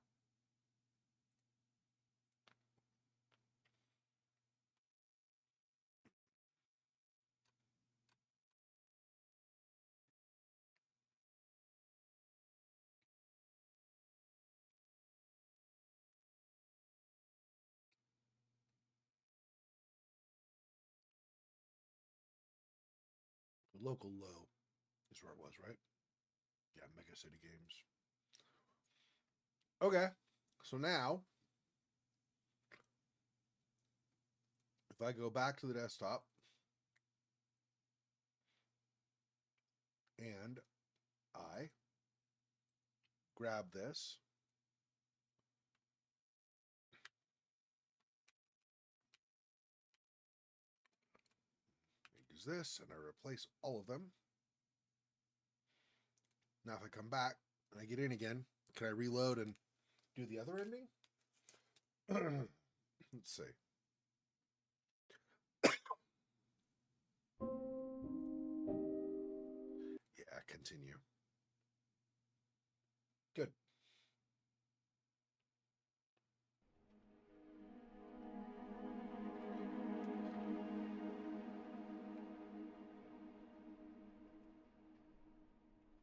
Local low is where it was, right? Yeah, Mega City Games. Okay. So now, if I go back to the desktop and I grab this, use this, and I replace all of them. Now if I come back and I get in again, can I reload and do the other ending? Let's see. Yeah, continue. Good.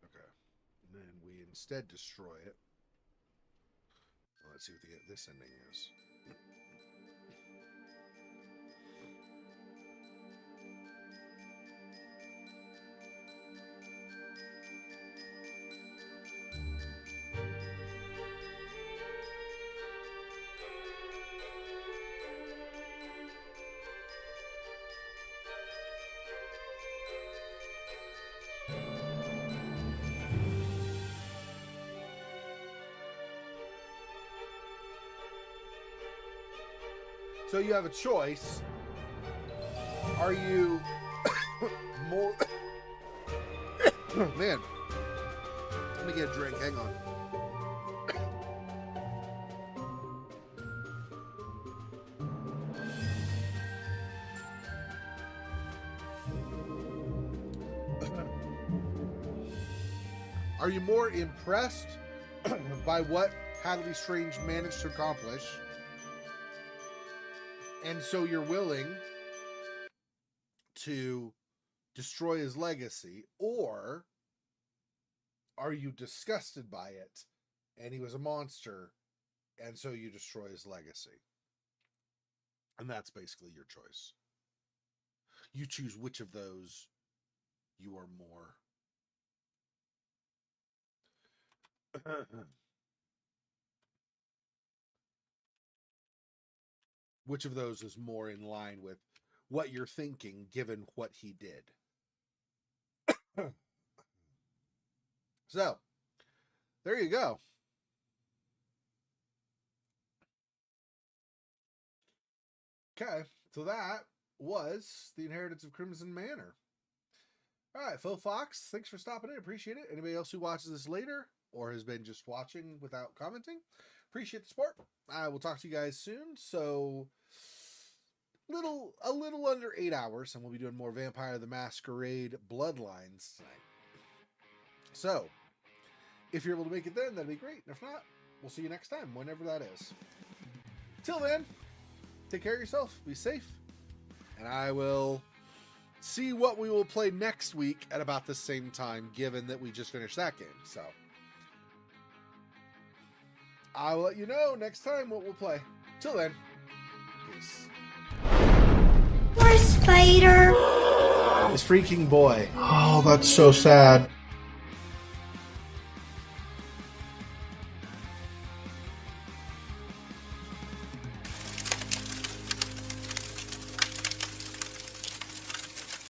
Okay. And then we instead destroy it. Well, let's see what this ending is. So you have a choice. Are you more... Man, let me get a drink. Hang on. Are you more impressed by what Hadley Strange managed to accomplish, and so you're willing to destroy his legacy, or are you disgusted by it and he was a monster and so you destroy his legacy? And that's basically your choice. You choose which of those you are more. Which of those is more in line with what you're thinking given what he did? So, there you go. Okay, so that was The Inheritance of Crimson Manor. All right, Phil Fox, thanks for stopping in. Appreciate it. Anybody else who watches this later or has been just watching without commenting, appreciate the support. I will talk to you guys soon. So, a little under 8 hours, and we'll be doing more Vampire the Masquerade Bloodlines tonight. So, if you're able to make it then, that'd be great. And if not, we'll see you next time, whenever that is. Till then, take care of yourself, be safe, and I will see what we will play next week at about the same time, given that we just finished that game. So, I will let you know next time what we'll play. Till then, peace. Poor spider. This freaking boy. Oh, that's so sad.